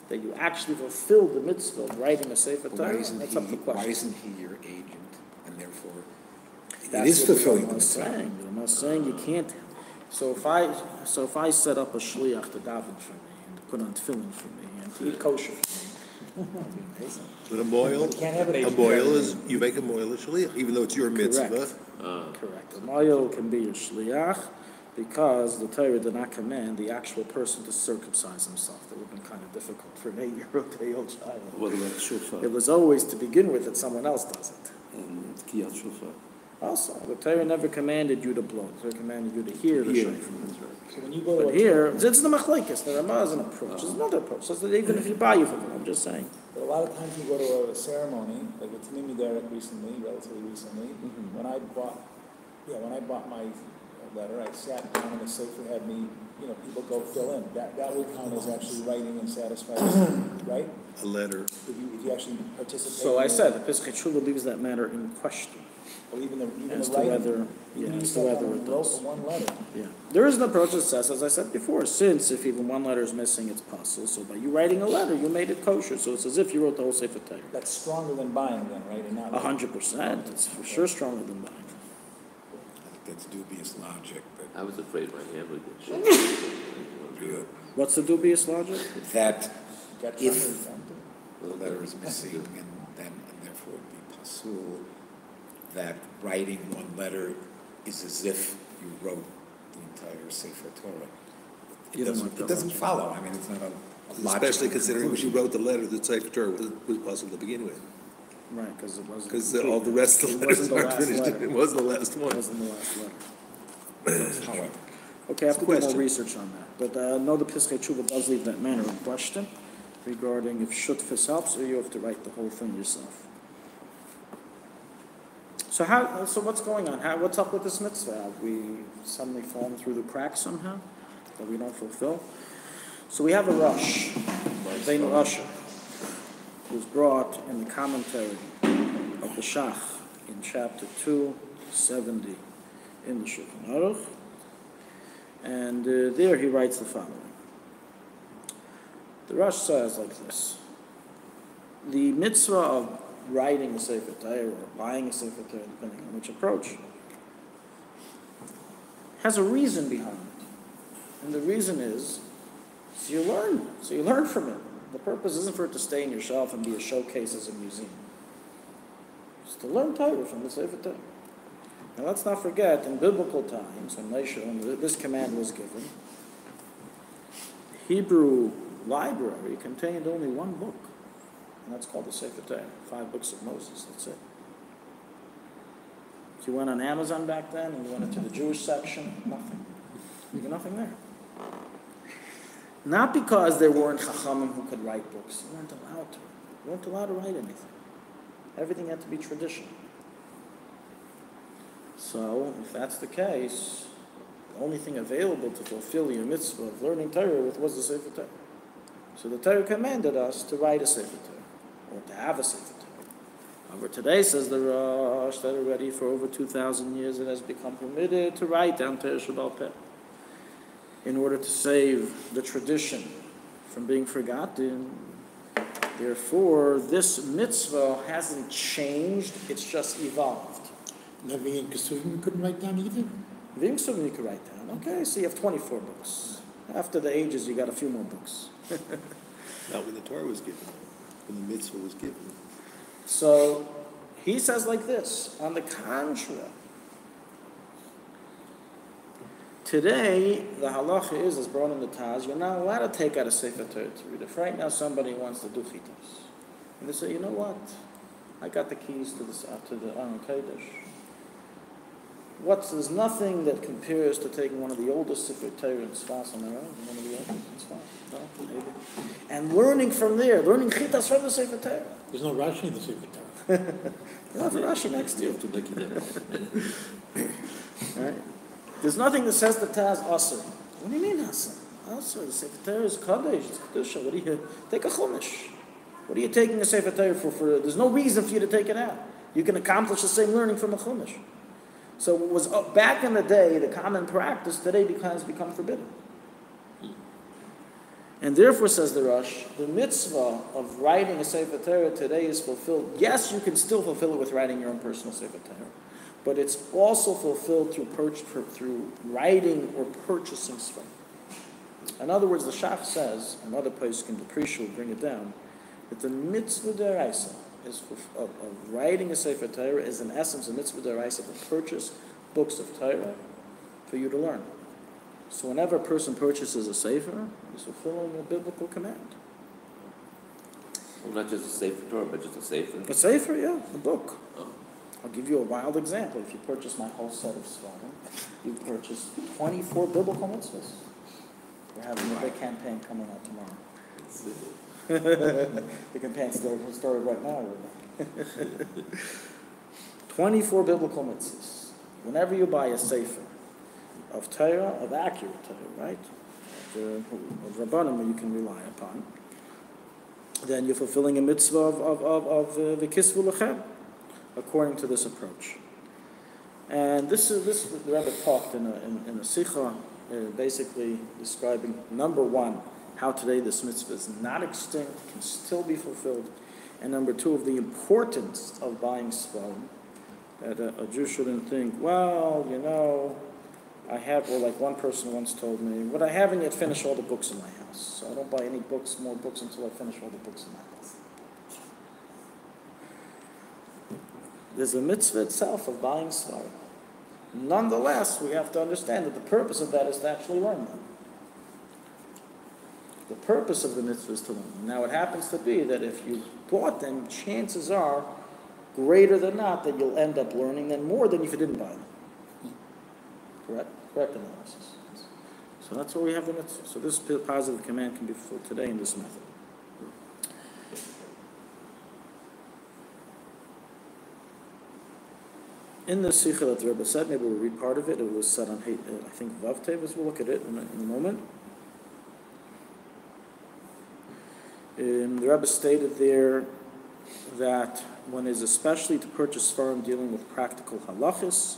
that you actually fulfilled the mitzvah of writing a Sefer Torah? That's up to question. Why isn't he your agent, and therefore That's it is fulfilling the I'm mitzvah? saying. I'm saying you can't. So if I set up a shliach to daven for me and to put on tefillin for me and to eat kosher for me, that'd be amazing. But a boil is, you make a boil a shliach, even though it's your mitzvah. Correct. A moil can be a shliach because the Torah did not command the actual person to circumcise himself. That would have been kind of difficult for an 8-year-old child. What about shofar? It was always to begin with that someone else does it. And kiyat shofar. Also, the Torah never commanded you to blow. The Torah commanded you to hear the shofar. So when you go to But here, it's the machlekes. The Ramah is an approach. There's another approach. So that even if you buy, you fulfill. I'm just saying. But a lot of times you go to a ceremony, like with Tanimi Derek relatively recently, when I bought my letter, I sat down and the Sefer had me, people go fill in. That would count as actually writing and satisfying, right? A letter. If you actually participate. So I said, the Pesach Tshuva leaves that matter in question. Or even the As to writing. whether, Even as you to sat whether down it and wrote does. one letter. Yeah. There is an approach that says, as I said before, since if even one letter is missing, it's possible. So by you writing a letter, you made it kosher. So it's as if you wrote the whole Sefer Torah. That's stronger than buying then, right? And not 100%. It's for sure stronger than buying. I think that's dubious logic, but I was afraid my hand would get shot. good. What's the dubious logic? That Get if something. the letter is missing, and therefore it would be pasul, that writing one letter is as if you wrote the entire Sefer Torah. You don't want It that doesn't logic. follow. I mean, it's not a logical Especially considering when you conclusion. wrote the letter, the Sefer Torah was possible to begin with. Right, because it wasn't. Because all the rest of the It letters wasn't the aren't last finished. letter. It wasn't the last It one. wasn't the last letter. However, Okay, I have to do more question. research on that. But no, the Pesach Tshuva does leave that matter in question regarding if shutfus helps or you have to write the whole thing yourself. So what's going on? What's up with this mitzvah? Have we suddenly fallen through the cracks somehow that we don't fulfill? So we have a Rosh, Bein Rasha, who's brought in the commentary the Shach in chapter 270 in the Shulchan Aruch. And there he writes the following. The Rosh says like this. The mitzvah of writing a Sefer Torah or buying a Sefer Torah, depending on which approach, has a reason behind it. And the reason is, so you learn. So you learn from it. The purpose isn't for it to stay in your shelf and be a showcase as a museum. It's to learn Torah from the Sefer Torah. Now let's not forget, in biblical times, when this command was given, the Hebrew library contained only one book, and that's called the Sefer Torah, 5 books of Moses, that's it. If you went on Amazon back then and you went into the Jewish section, nothing. You got nothing there. Not because there weren't chachamim who could write books. You weren't allowed to. You weren't allowed to write anything. Everything had to be tradition. So, if that's the case, the only thing available to fulfill your mitzvah of learning Torah with was the Sefer Torah. So the Torah commanded us to write a Sefer Torah, or to have a Sefer Torah. However, today, says the Rosh, that already for over 2,000 years it has become permitted to write down Torah Sheba'al Peh in order to save the tradition from being forgotten. Therefore, this mitzvah hasn't changed, it's just evolved. Levi and Kesuvim couldn't write down either? Vim Kesuvim you could write down. Okay, so you have 24 books. After the ages, you got a few more books. Not when the Torah was given, when the mitzvah was given. So, he says like this, on the contrary, today, the halacha is, as brought in the Taz, you're not allowed to take out a Sefer Torah to read. If right now somebody wants to do chitas, and they say, you know what, I got the keys to the Aron Kodesh. There's nothing that compares to taking one of the oldest Sefer Torah in Tzfas on their own, one of the oldest in Tzfas, no, maybe, and learning from there, learning chitas from the Sefer Torah. There's no Rashi in the Sefer Torah. You have Rashi next to you. Right? There's nothing that says the Taz Asr. What do you mean Asr? Asr, the Sefer Torah is Kadesh, it's Kedusha. What do you take a Chumash? What are you taking a Sefer Torah for? There's no reason for you to take it out. You can accomplish the same learning from a Chumash. So what was back in the day, the common practice, today has become forbidden. And therefore, says the Rosh, the mitzvah of writing a Sefer Torah today is fulfilled. Yes, you can still fulfill it with writing your own personal Sefer Torah, but it's also fulfilled through writing or purchasing Sfar. In other words, the Shach says, another place can appreciate, bring it down, that the mitzvah deraisa of writing a Sefer Torah is in essence a mitzvah deraisa to purchase books of Torah for you to learn. So whenever a person purchases a Sefer, he's fulfilling a biblical command. Well, not just a Sefer Torah, but just a Sefer. A Sefer, yeah, a book. Oh. I'll give you a wild example. If you purchase my whole set of Sfarim, you purchase 24 biblical mitzvahs. We're having a big campaign coming out tomorrow. The campaign started right now. 24 biblical mitzvahs. Whenever you buy a Sefer of Torah, of accurate Torah, right? Of Rabbanim you can rely upon, then you're fulfilling a mitzvah of the Kisvu Lechem, according to this approach. And this the Rabbi talked in a Sikha, basically describing, number one, how today this mitzvah is not extinct, can still be fulfilled, and number two, of the importance of buying Sfarim, that a Jew shouldn't think, well, you know, or like one person once told me, I haven't yet finished all the books in my house, so I don't buy any more books until I finish all the books in my house. There's a mitzvah itself of buying Sfarim. Nonetheless, we have to understand that the purpose of that is to actually learn them. The purpose of the mitzvah is to learn them. Now, it happens to be that if you bought them, chances are greater than not that you'll end up learning them more than if you didn't buy them. Correct? Correct analysis. So that's where we have the mitzvah. So this positive command can be fulfilled today in this method. In the Sikha that the Rebbe said, maybe we'll read part of it. It was said on, I think, Vav Tevis. We'll look at it in a moment. The Rebbe stated there, that one is especially to purchase Sfarim dealing with practical halachas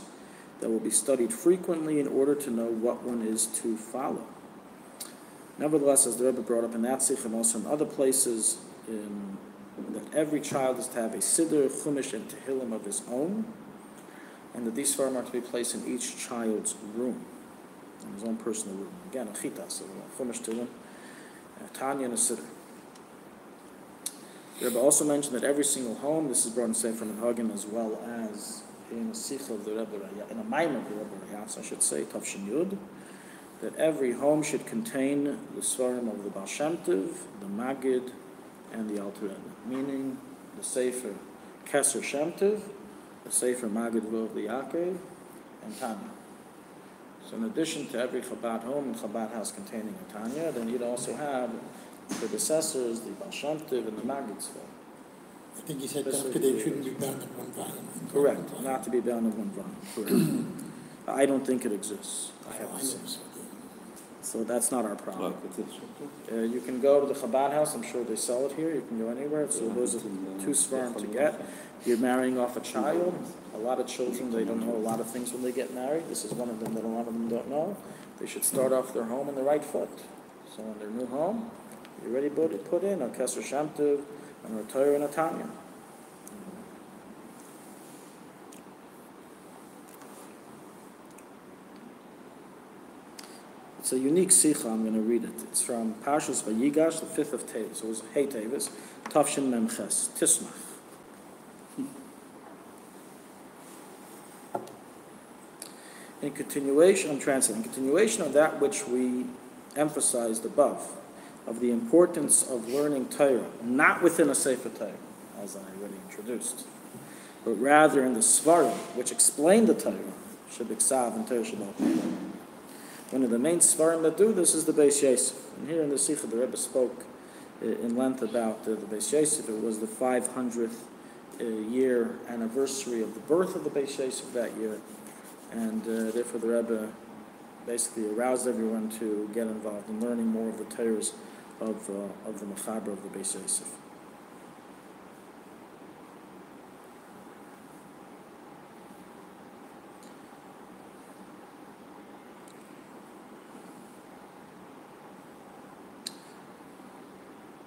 that will be studied frequently in order to know what one is to follow. Nevertheless, as the Rebbe brought up in that sikh and also in other places, that every child is to have a siddur, chumash, and tehillim of his own, and that these Sfarim are to be placed in each child's room, in his own personal room. Again, a chita, so chumash, tehillim, a tanya, and a siddur. The Rebbe also mentioned that every single home, this is brought in Sefer Menhagim as well as in a sikh of the Rebbe, in a maim of the Rebbe Rayatz, I should say, Tavshin Yud, that every home should contain the Svarim of the Baal Shem Tov, the Magid, and the Alter Rebbe, meaning the Sefer Keser Shem Tov, the Sefer Magid Vov the Yaakov, and Tanya. So in addition to every Chabad home and Chabad house containing a Tanya, then you'd also have predecessors, the Baal Shem Tov, and the Magid Svar. I think he said that they shouldn't be bound in one volume. Correct, not to be bound in one volume. Correct. I don't think it exists. I haven't seen it. So that's not our problem. You can go to the Chabad house. I'm sure they sell it here. You can go anywhere. So those are 2 Sfarim to get. You're marrying off a child. A lot of children, they don't know a lot of things when they get married. This is one of them that a lot of them don't know. They should start off their home on the right foot. So in their new home, you're ready to put in a Keser Shem Tov, and a Torah, and a Tanya. It's a unique sikha. I'm going to read it. It's from Parshas Vayigash, the 5th of Tevis. So it was Hey Tevis, Tavshin Memches, Tzemach. In continuation, I'm translating, in continuation of that which we emphasized above, of the importance of learning Torah, not within a Sefer Torah, as I already introduced, but rather in the Svarim, which explain the Torah, Shebiksav and Torah Shabbat. One of the main Svarim that do this is the Beis Yosef. And here in the Sikha, the Rebbe spoke in length about the Beis Yosef. It was the 500th year anniversary of the birth of the Beis Yosef that year. And therefore the Rebbe basically aroused everyone to get involved in learning more of the Torahs of the Mechaber of the Beis Yosef.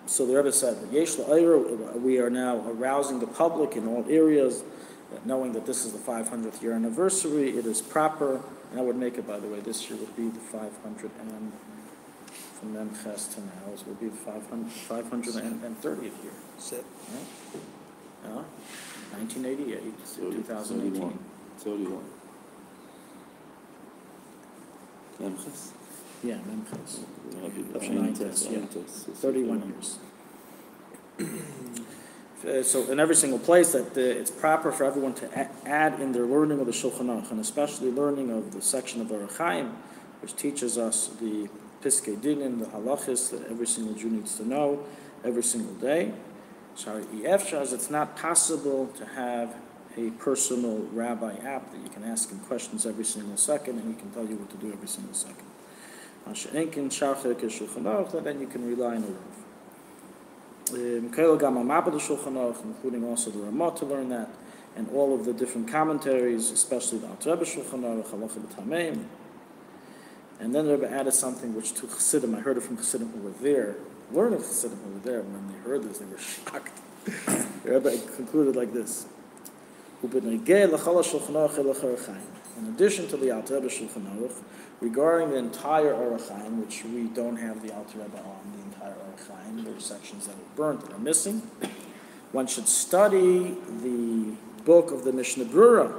So the Rebbe said, Yesh la'ayr, we are now arousing the public in all areas, knowing that this is the 500th year anniversary. It is proper, and I would make it, by the way, this year would be the 500 and from Memches to now, it would be the 530th year. Set. Right? 1988 to 2018. 31. Memches? Yeah, Memches. 31 years. So in every single place that it's proper for everyone to add in their learning of the Shulchan Aruch, and especially learning of the section of Orach Chaim, which teaches us the Piskei Dinim, the halachis that every single Jew needs to know every single day. So it's not possible to have a personal rabbi app that you can ask him questions every single second, and he can tell you what to do every single second. Then you can rely on the Rav. Including also the Ramah to learn that, and all of the different commentaries, especially the Alter Rebbe Shulchan Aruch, Halacha b'Tameim. And then the Rebbe added something which to Chassidim, I heard it from Chassidim who were there, learned of Chassidim who were there, when they heard this, they were shocked. The Rebbe concluded like this. In addition to the Alter Rebbe Shulchan Aruch, regarding the entire Orach Chaim, which we don't have the Alter Rebbe on the entire Orach Chaim, there are sections that are burnt that are missing, one should study the book of the Mishnah Brura.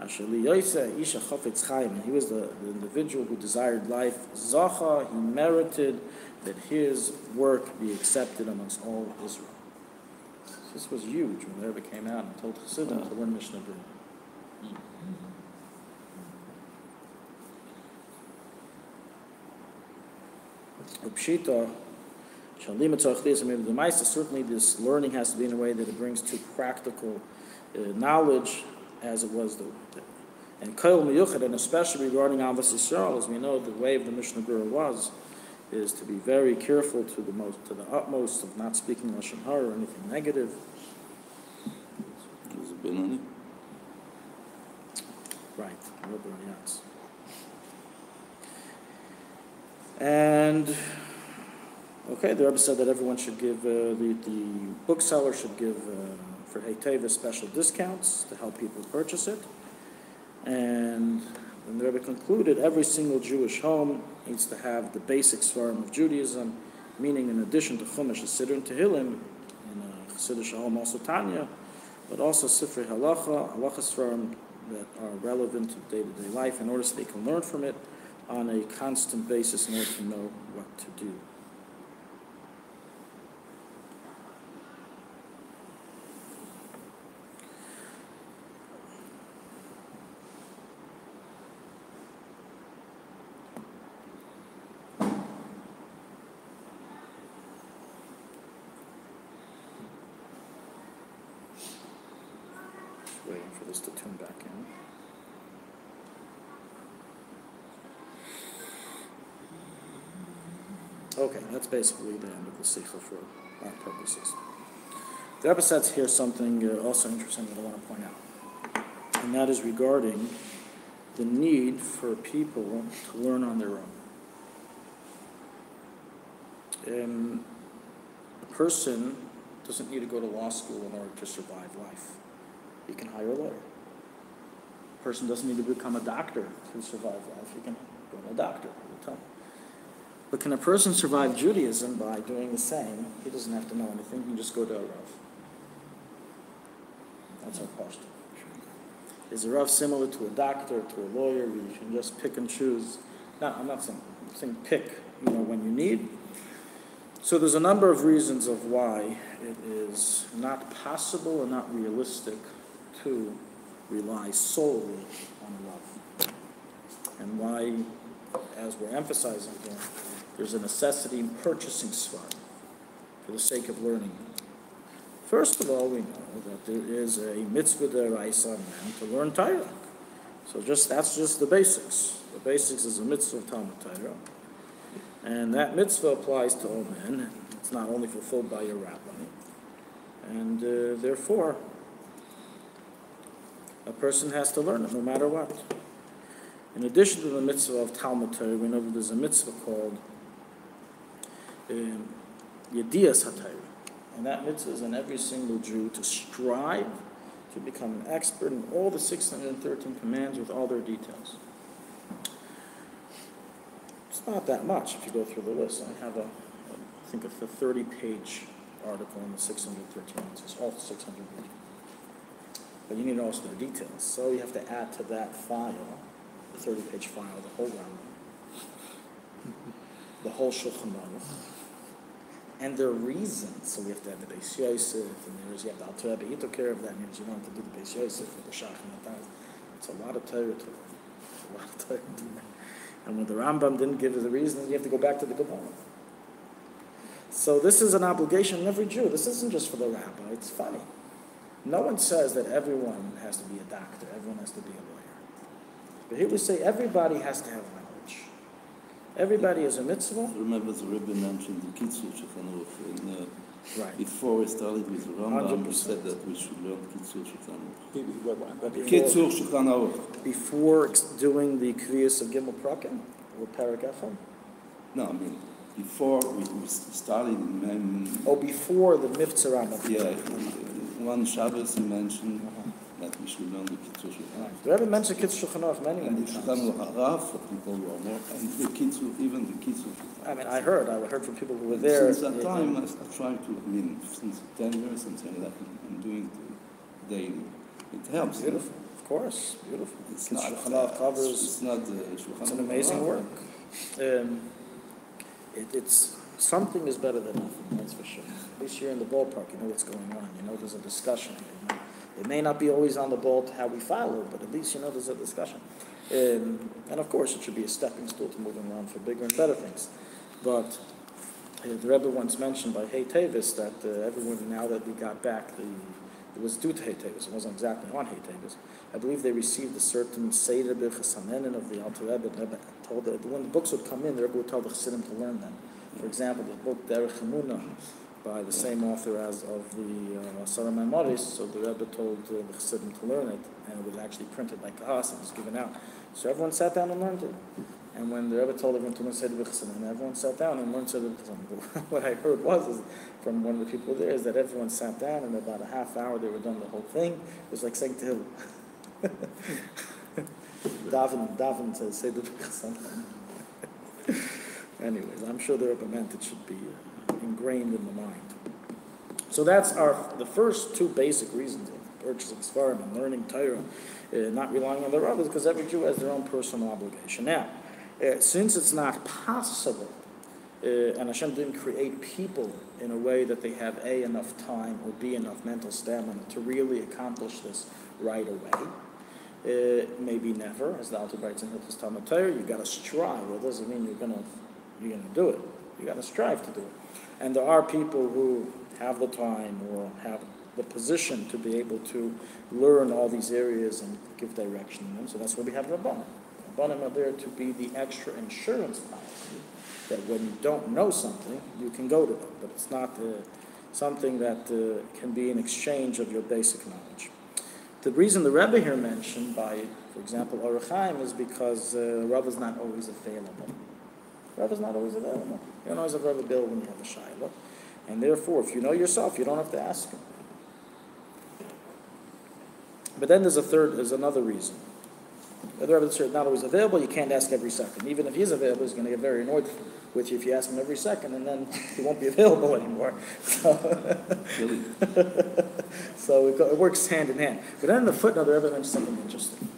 He was the individual who desired life. Zacha, he merited that his work be accepted amongst all Israel. This was huge when the Rebbe came out and told Chassidim to learn Mishnah Brura. Certainly this learning has to be in a way that it brings to practical knowledge, as it was and Kol Miyuchad, and especially regarding Avos Yisrael, as we know the way of the Mishnah Brura is to be very careful to the utmost of not speaking Lashon Hara or anything negative. Benoni. Right, Rabbi, yes. And, okay, the Rebbe said that everyone should give, the bookseller should give, for Heiteva special discounts to help people purchase it. And then the Rebbe concluded every single Jewish home needs to have the basic Svarim of Judaism, meaning in addition to Chumash, Siddur, and Tehillim, in a Chassidish home also Tanya, but also Sifrei Halacha, Halacha Svarim that are relevant to day-to-day life in order so they can learn from it on a constant basis in order to know what to do. Just waiting for this to tune back in. Okay, that's basically the end of the Sikha for our purposes. The Rebbe says here something also interesting that I want to point out, and that is regarding the need for people to learn on their own. A person doesn't need to go to law school in order to survive life. He can hire a lawyer. A person doesn't need to become a doctor to survive life. He can go to a doctor. But can a person survive Judaism by doing the same? He doesn't have to know anything. He can just go to a Rav. That's our question. Is a Rav similar to a doctor, to a lawyer, where you can just pick and choose? No, I'm not saying pick, when you need. So there's a number of reasons of why it is not possible and not realistic to rely solely on a Rav. And why, as we're emphasizing here, there's a necessity in purchasing Svarim for the sake of learning. First of all, we know that there is a mitzvah deraisa on men to learn Torah. So that's just the basics. The basics is a mitzvah of Talmud Torah. And that mitzvah applies to all men. It's not only fulfilled by your rabbi. And therefore, a person has to learn it no matter what. In addition to the mitzvah of Talmud Torah, we know that there's a mitzvah called Yedias HaTorah. And that mitzvah is on every single Jew to strive to become an expert in all the 613 commands with all their details. It's not that much if you go through the list. I have I think a 30-page article on the 613 mitzvahs, all 600 pages. But you need also the details. So you have to add to that file, the 30-page file, the whole Rambam, the whole Shulchan Aruch, and their reasons. So we have to have the Beis Yosef, and you have the Alter Rebbe. He took care of that, and you want to do the Beis Yosef for the Shach and the Taz. It's a lot of Torah to learn. It's a lot of Torah to learn. And when the Rambam didn't give you the reasons, you have to go back to the Gemara. So this is an obligation on every Jew. This isn't just for the rabbi. It's funny. No one says that everyone has to be a doctor, everyone has to be a lawyer. But here we say everybody has to have knowledge. Everybody is a mitzvah. Remember the Rabbi mentioned the Kitzur Shulchan Aruch. Right. Before we started with the Rambam, we 100%. said that we should learn Kitzur Shulchan Aruch. Before- Kitzur Shulchan Aruch. Before doing the Kriyas of Gimel Prakim, or Parak Ephraim? No, I mean, before we started in Mem. Oh, before the Mitzvah Rambam. Yeah, one Shabbos he mentioned that we should learn the Kitzur Shulchan Aruch. Right. The Rebbe mentioned Kitzur Shulchan Aruch many And the times. Shulchan Aruch Harav for people who are more, and the Kitzur, even the Kitzur Shulchan Aruch. I mean, I heard from people who were there. Since that time, I tried to, since 10 years, something like that, I'm doing it daily. It helps. Beautiful, of course, beautiful. It's Kitzur not, Shulchan Aruch covers. it's not the Shulchan It's an Aruch amazing Harav. work. It's something is better than nothing. That's for sure. At least you're in the ballpark. You know what's going on. You know there's a discussion. You know. It may not be always on the ball to how we follow, but at least you know there's a discussion. And of course, it should be a stepping stool to moving around for bigger and better things. But the Rebbe once mentioned by Hey Tevis that everyone, now that we got back, it was due to Hey Tevis. It wasn't exactly on Hey Tevis. I believe they received a certain Seder B'Chasanenin of the Alter Rebbe. The Rebbe told that when the books would come in, the Rebbe would tell the Chassidim to learn them. For example, the book Derech Emunah by the same author as of the Sarah Maimoris, so the Rebbe told the Chassidim to learn it, and it was actually printed like us, and was given out. So everyone sat down and learned it. And when the Rebbe told everyone to learn Seder B'Chassidim, everyone sat down and learned Seder B'Chassidim. What I heard is, from one of the people there, is that everyone sat down, and in about a half hour they were done the whole thing. It was like saying to him, Davin says Seder B'Chassidim. Anyways, I'm sure the Rebbe meant it should be ingrained in the mind. So that's the first two basic reasons of purchasing Sfarim and learning Torah, not relying on the Rav, is because every Jew has their own personal obligation. Now, since it's not possible, and Hashem didn't create people in a way that they have A, enough time, or B, enough mental stamina to really accomplish this right away, maybe never, as the Alter writes in Hilchos Talmud Torah, you got to strive. Well, it doesn't mean you're gonna do it. You got to strive to do it. And there are people who have the time or have the position to be able to learn all these areas and give direction in them. So that's why we have Rabbanim. Rabbanim are there to be the extra insurance policy that when you don't know something, you can go to them. But it's not something that can be in exchange of your basic knowledge. The reason the Rebbe here mentioned by, for example, Orach Chaim is because Rav is not always available. Rav is not always available. You don't always have Rav Bill when you have a Shiloh. And therefore, if you know yourself, you don't have to ask him. But then there's another reason. The Rebbe is not always available, you can't ask every second. Even if he is available, he's going to get very annoyed with you if you ask him every second, and then he won't be available anymore. So it works hand in hand. But then in the footnote, the Rebbe mentions something interesting.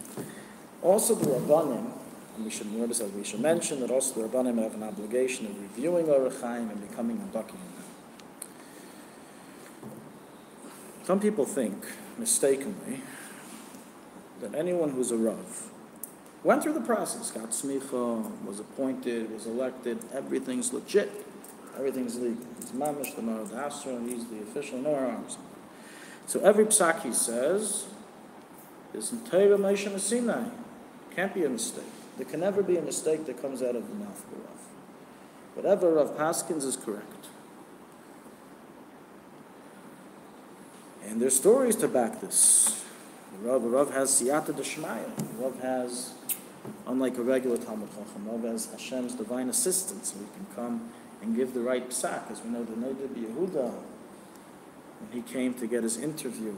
Also the Rabbanim, and the Rebbe says we should mention that also the Rabbanim have an obligation of reviewing Orach Chaim and becoming a baki in them. Some people think, mistakenly, that anyone who's a Rav went through the process, got smicha, was appointed, was elected, everything's legit, everything's legal. He's mamish, the Marad Asra, and he's the official, no arms. So every psak he says is in Torah Moshe Sinai. Can't be a mistake. There can never be a mistake that comes out of the mouth of a Rav. Whatever Rav Paskins is correct. And there's stories to back this. Rav has siyata d'shmaya. Rav has, unlike a regular Talmud Chacham, Rav has Hashem's divine assistance, so he can come and give the right psak. As we know, the Noda B'Yehuda, when he came to get his interview,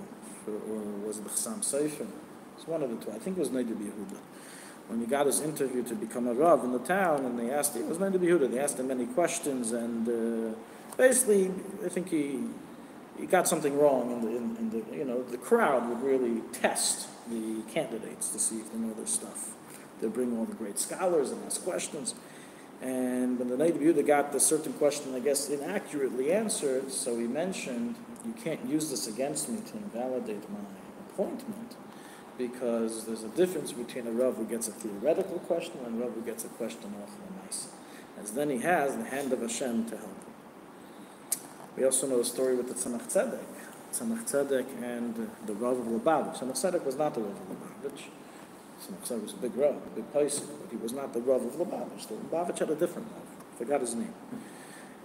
or was it the Chassam Sefer? It's one of the two. I think it was Noda B'Yehuda. When he got his interview to become a Rav in the town, and they asked him, it was Noda B'Yehuda, they asked him many questions, and basically, I think he got something wrong in the crowd would really test the candidates to see if they know their stuff. They bring all the great scholars and ask questions. And when the Noda B'Yehuda got the certain question, I guess, inaccurately answered, so he mentioned, you can't use this against me to invalidate my appointment, because there's a difference between a Rav who gets a theoretical question and a Rav who gets a question of Chalamayis. As then he has the hand of Hashem to help him. We also know a story with the Tzemach Tzedek. Tzemach Tzedek and the Rav of Lubavitch. Tzemach Tzedek was not the Rav of Lubavitch. Tzemach Tzedek was a big Rav, a big person, but he was not the Rav of Lubavitch. The Lubavitch had a different Rav. I forgot his name.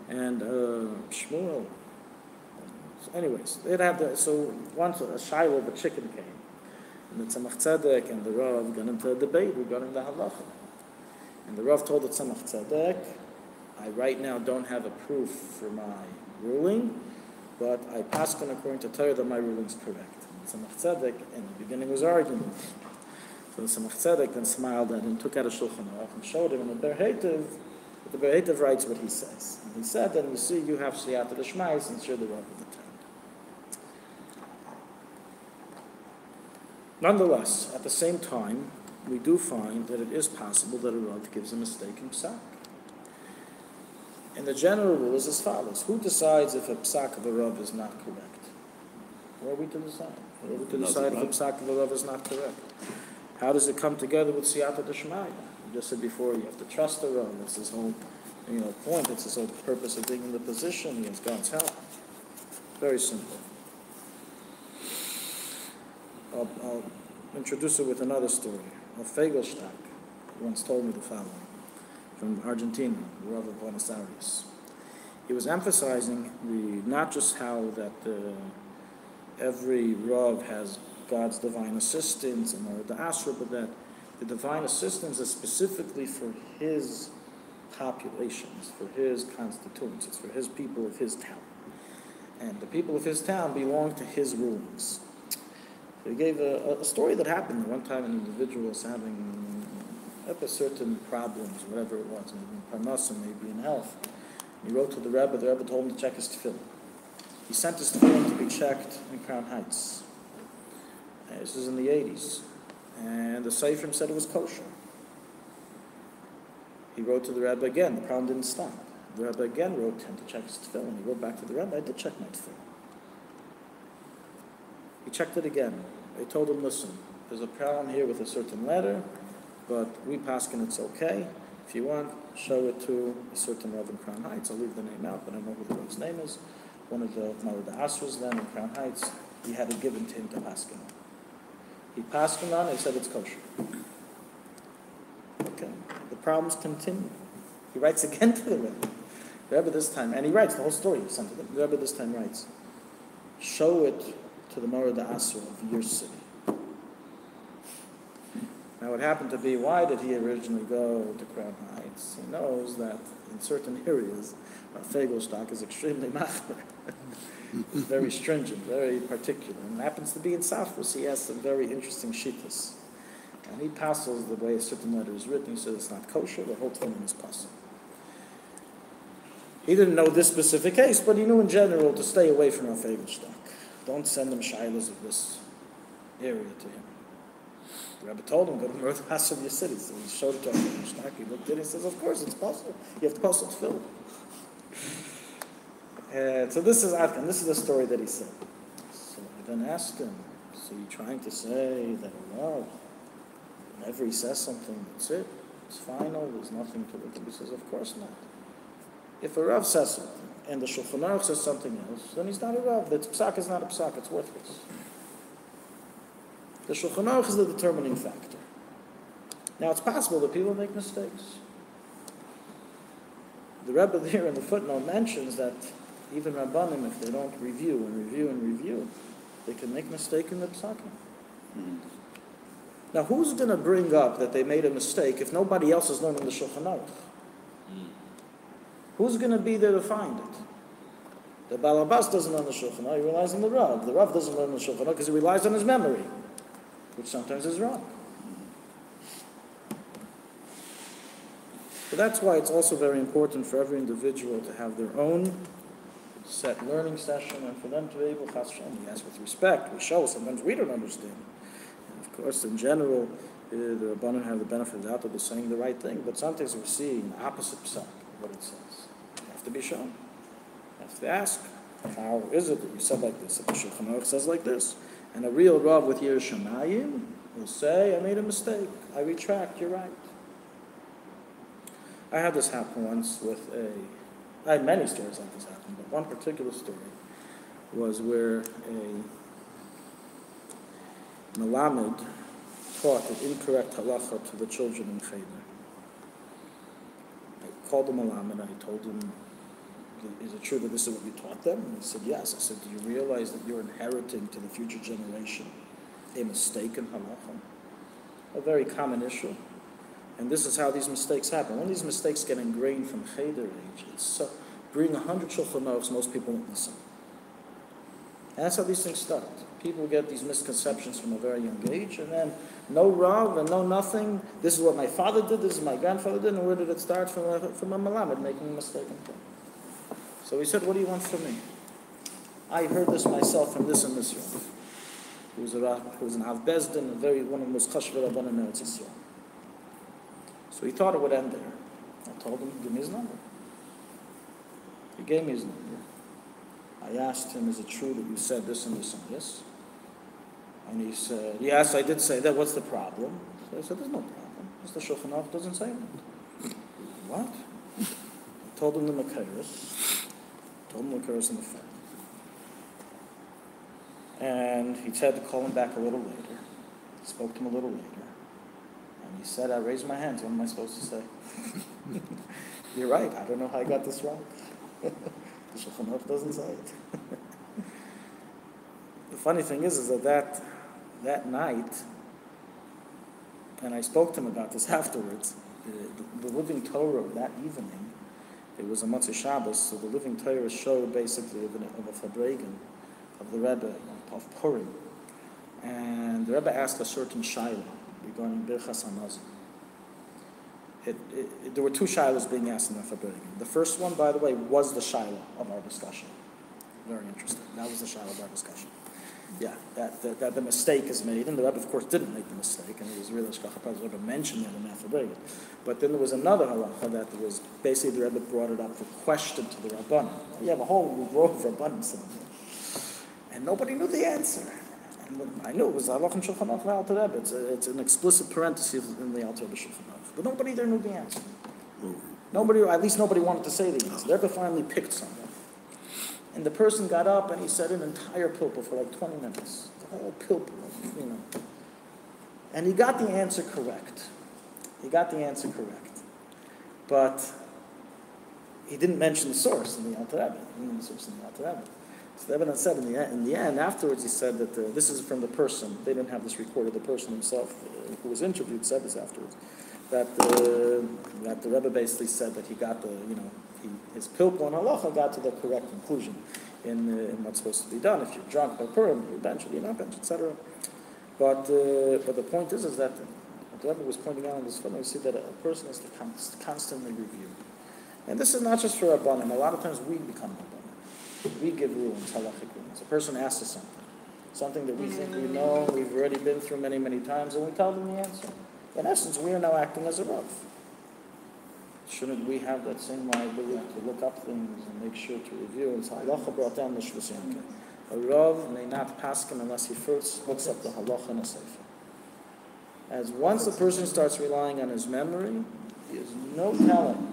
And Shmuel. So anyways, they'd have so once a shiur of a chicken came. And the Tzemach Tzedek and the Rav got into a debate regarding the Halacha. And the Rav told the Tzemach Tzedek, I right now don't have a proof for my ruling, but I pass on according to Torah that my ruling is correct. And Tzemach Tzedek in the beginning was arguing. So the Tzemach Tzedek then smiled at him, took out a Shulchan Aruch and showed him, and the Ber Heitev writes what he says. And he said, then you see, you have siyata d'shmaya since you're the Rav of the town. Nonetheless, at the same time, we do find that it is possible that a Rav gives a mistaken psak. And the general rule is as follows. Who decides if a psak of a Rav is not correct? Who are we to decide? Who are we to decide if a psak of a Rav is not correct? How does it come together with siyata d'shmaya? I just said before, you have to trust the Rav. That's his whole point. It's his whole purpose of being in the position. He has God's help. Very simple. I'll introduce it with another story. Fegelstack once told me the following. From Argentina, the Rav of Buenos Aires. he was emphasizing not just how that every Rav has God's divine assistance and the Asra, but that the divine assistance is specifically for his populations, for his constituents, it's for his people of his town. And the people of his town belong to his rulings. So he gave a story that happened. One time an individual was having certain problems, whatever it was, maybe in parnasa, maybe in health. He wrote to the Rebbe told him to check his tefillin. He sent his tefillin to be checked in Crown Heights. This was in the 80s. And the Seifrim said it was kosher. He wrote to the Rebbe again. The problem didn't stop. The Rebbe again wrote to him to check his tefillin. He wrote back to the Rebbe, I did check my tefillin. He checked it again. They told him, listen, there's a problem here with a certain letter, but we paskin it's okay. If you want, show it to a certain Rav in Crown Heights. I'll leave the name out, but I know who the Rav's name is. One of the Asras then in Crown Heights, he had it given to him to paskin on. He paskin on, he said it's kosher. Okay, the problems continue. He writes again to the Rebbe. The Rebbe this time, and he writes the whole story. He sent it. The Rebbe this time writes, show it to the Morad Asra of your city. Now, it happened to be, why did he originally go to Crown Heights? He knows that in certain areas, Fegelstock is extremely machmer. It's very stringent, very particular. And it happens to be in Safras. He has some very interesting shittas. And he passes the way a certain letter is written. He says it's not kosher, the whole thing is possible. He didn't know this specific case, but he knew in general to stay away from Fegelstock. Don't send him shilas of this area to him. The Rabbi told him, go to the North House of your city. So he showed it to him. He looked at it and he says, of course, it's possible. You have to pass it filled. So this is Adkan. This is the story that he said. So I then asked him, so you're trying to say that Allah, whenever he says something, that's it? It's final, there's nothing to it. He says, of course not. If a Rav says something, and the Shulchan Aruch says something else, then he's not a Rav. That psak is not a psak, it's worthless. The Shulchan Aruch is the determining factor. Now, it's possible that people make mistakes. The Rebbe there in the footnote mentions that even Rabbanim, if they don't review and review and review, they can make mistake in the psakim. Mm-hmm. Now, who's going to bring up that they made a mistake if nobody else is learning the Shulchan Aruch? Who's going to be there to find it? The Balabas doesn't learn the Shulchan Aruch, he relies on the Rav. The Rav doesn't learn the Shulchan Aruch because he relies on his memory, which sometimes is wrong. So that's why it's also very important for every individual to have their own set learning session and for them to be able to we ask with respect, we show, sometimes we don't understand. And of course, in general, the Rabbanim have the benefit of the doubt of saying the right thing, but sometimes we're seeing the opposite psak of what it says. You have to be shown. You have to ask, how is it that you said like this? If the Shulchan Aruch says like this, and a real Rav with Yireh Shamayim will say, I made a mistake, I retract, you're right. I had this happen once with I had many stories like this happen, but one particular story was where a Melamed taught an incorrect halacha to the children in Cheder. I called the Melamed, I told him, is it true that this is what you taught them? And he said, yes. I said, do you realize that you're inheriting to the future generation a mistake in halacha? A very common issue. And this is how these mistakes happen. When these mistakes get ingrained from Cheder age, it's so, bring 100 Shulchan Aruchs, most people won't listen. And that's how these things start. People get these misconceptions from a very young age, and then no Rav and no nothing. This is what my father did, this is what my grandfather did, and where did it start? From a Melamed making a mistake. So he said, what do you want from me? I heard this myself from this and this Rav. He was an Av Bezdin, one of the most chashuv Rabbanim in Eretz Yisrael. So he thought it would end there. I told him, give me his number. He gave me his number. I asked him, is it true that you said this and this and this? And he said, yes, I did say that. What's the problem? So I said, there's no problem. Mr. Shulchan Aruch doesn't say that. What? I told him the Makaris. Told him the Makaris on the phone. And he said to call him back a little later. I spoke to him a little later. And he said, I raised my hands. What am I supposed to say? You're right. I don't know how I got this wrong. The Shulchan Aruch doesn't say it. The funny thing is that night, and I spoke to him about this afterwards, the living Torah of that evening, it was a Motzei Shabbos, so the living Torah showed basically of a Fabregan, of the Rebbe, of Purim. And the Rebbe asked a certain shaila regarding Birchas HaMazon. There were two shailas being asked in the Fabregan. The first one, by the way, was the shaila of our discussion. Very interesting. That was the shaila of our discussion. Yeah, that the mistake is made, and the Rebbe, of course, didn't make the mistake, and it was really Shkach HaPaz, the Rebbe mentioned that in that Fabregan. But then there was another halacha that was, basically the Rebbe brought it up for question to the Rabbanim. You have a whole row of Rabbanim in there. And nobody knew the answer. And I knew it was Halacha and Shulchan Aruch and Alter Rebbe. It's an explicit parenthesis in the Alter Rebbe Shulchan Aruch. But nobody there knew the answer. Nobody, at least nobody wanted to say the answer. The Rebbe finally picked someone. And the person got up and he said an entire pilpul for like 20 minutes. The whole pilpul, you know. And he got the answer correct. But he didn't mention the source in the Alter Rebbe. He didn't mention the source in the Alter Rebbe. So the Rebbe said in the end, afterwards he said that this is from the person. They didn't have this recorded. The person himself who was interviewed said this afterwards. That the Rebbe basically said that he got his pilpul and halacha got to the correct conclusion in what's supposed to be done. If you're drunk by Purim, you bench it, you're not bench, etc. But the point is that what the Rebbe was pointing out in this film, you see that a person has to constantly review. And this is not just for Rabbanim. A lot of times we become Rabbanim. We give rulings, halachic rulings. A person asks us something that we think we know, we've already been through many, many times, and we tell them the answer. In essence, we are now acting as a Rav. Shouldn't we have that same liability to look up things and make sure to review? It's Halacha brought down the Shvus. A Rav may not paskin unless he first looks up the Halacha in a Sefer. As once the person starts relying on his memory, he has no telling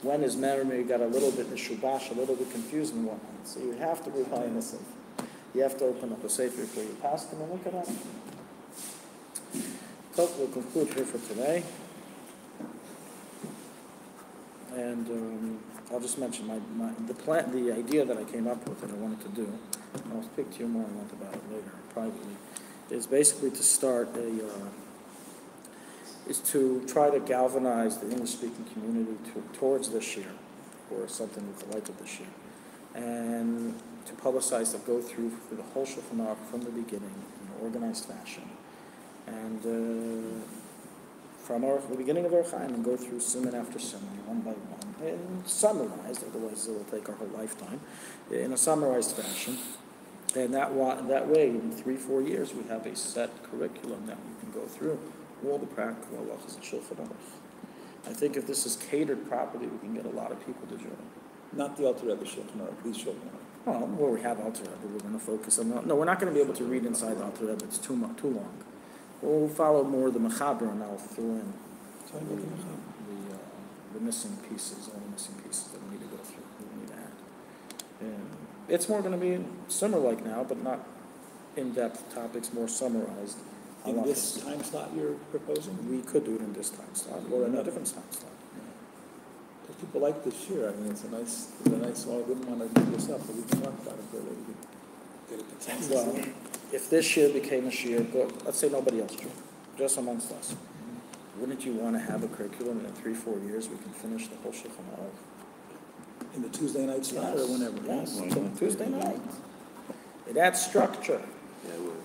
when his memory got a little bit mishubash, a little bit confused and whatnot. So you have to rely on the Sefer. You have to open up a Sefer before you paskin and look at it. So we'll conclude here for today. And I'll just mention the idea that I came up with that I wanted to do, and I'll speak to you more about it later privately, is basically to start is to try to galvanize the English-speaking community towards this year, or something with the light of this year, and to publicize that go through the whole Shulchan Aruch from the beginning in an organized fashion. And from the beginning of our Chaim, and go through siman after siman, one by one, and summarized, otherwise it will take our whole lifetime, in a summarized fashion. And that way, in 3-4 years, we have a set curriculum that we can go through all the practical halachas and Shulchan Aruch. I think if this is catered properly, we can get a lot of people to join. Not the Alter Rebbe Shulchan Aruch, these Shulchan Aruch. Well, where we have Alter Rebbe, we're going to focus on that. No, we're not going to be able to read inside the Alter Rebbe. It's too long. We'll follow more of the Mechaber, and I'll throw in the missing pieces, all the missing pieces that we need to go through, we need to add. And it's more going to be similar like now, but not in-depth topics, more summarized. In this time slot you're proposing? We could do it in this time slot, or in a different time slot. Because people like this shiur. I mean, it's a nice, well, I wouldn't want to do this up, but we can talk about it for a little bit. Get a consensus. Well, if this shiur became a shiur, let's say nobody else joined, just amongst us, wouldn't you want to have a curriculum that in 3-4 years we can finish the whole Shulchan Aruch? In the Tuesday night slot or whenever? Yes, Tuesday night. It adds structure. Yeah, it would.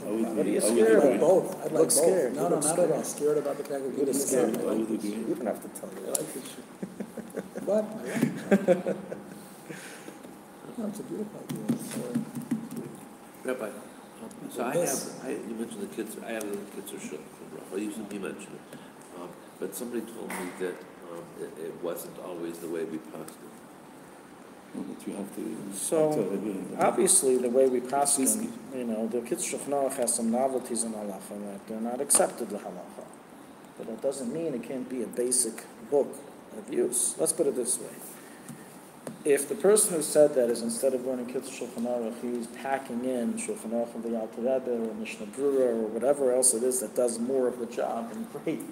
What are you scared I'd like of? both. I'd like Look both. scared. No, You look not scared. at all. Scared about the fact that You're scared. I like this shiur. You don't have to tell I you. like this shiur. But I like it. No, it's a beautiful idea. Rabbi, so you mentioned the kids, I have the kids are shul from Rav. You mentioned it. But somebody told me that it wasn't always the way we passed it. But you have to. So, obviously, the way we pass them, the Kitzur Shulchan Aruch has some novelties in halacha that they're not accepted to halacha. But that doesn't mean it can't be a basic book of use. Let's put it this way. If the person who said that is, instead of learning Kitzur Shulchan Aruch, he's packing in Shulchan Aruch of the Alter Rebbe or Mishnah Brura or whatever else it is that does more of the job, then great.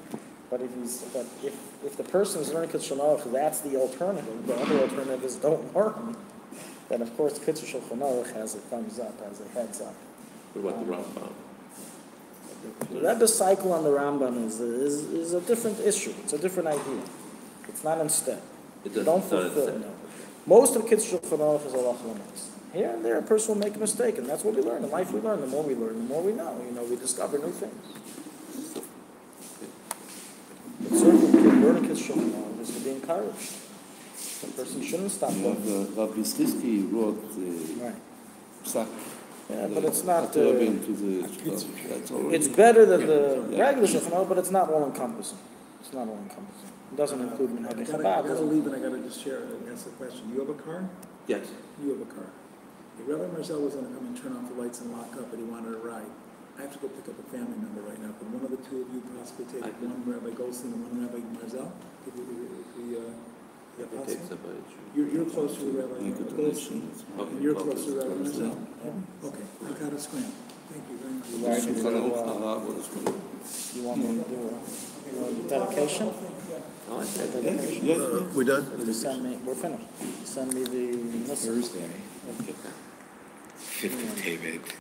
But if the person is learning Kitzur Shulchan Aruch, that's the alternative. The other alternative is don't learn. Then of course Kitzur Shulchan Aruch has a thumbs up, has a heads up. What about the Rambam? The Rebbe's cycle on the Rambam is a different issue. It's a different idea. It's not in step. It doesn't. Don't it's not fulfill. in No. Most of Kitzur Shulchan Aruch is Halacha l'maisa. Here and there, a person will make a mistake, and that's what we learn. In life, we learn. The more we learn, the more we know. We discover new things. But certainly, learning Kitzur Shulchan Aruch is to be encouraged. The person shouldn't stop learning. Rabbi Stisky wrote Right. Psak. Yeah, but it's not. It's better than the regular Shulchan Aruch, but it's not all encompassing. It's not all encompassing. It doesn't include Minhag I Chabad. gotta leave and I gotta just share, ask a question. You have a car? Yes. You have a car. If Rabbi Marcel was gonna come and turn off the lights and lock up, and he wanted a ride, I have to go pick up a family member right now. Could one of the two of you possibly take one Rabbi Goldstein and one Rabbi Marcel? Could we, I can take somebody. You're closer to Rabbi Goldstein, and you're Okay. closer to Rabbi Marcel. Okay, I got a scram. Thank you very much. You want me to do a dedication? I like that. Dedication? We're done? You send me, we're finished. You send me the. Thursday, 5th of Tevet,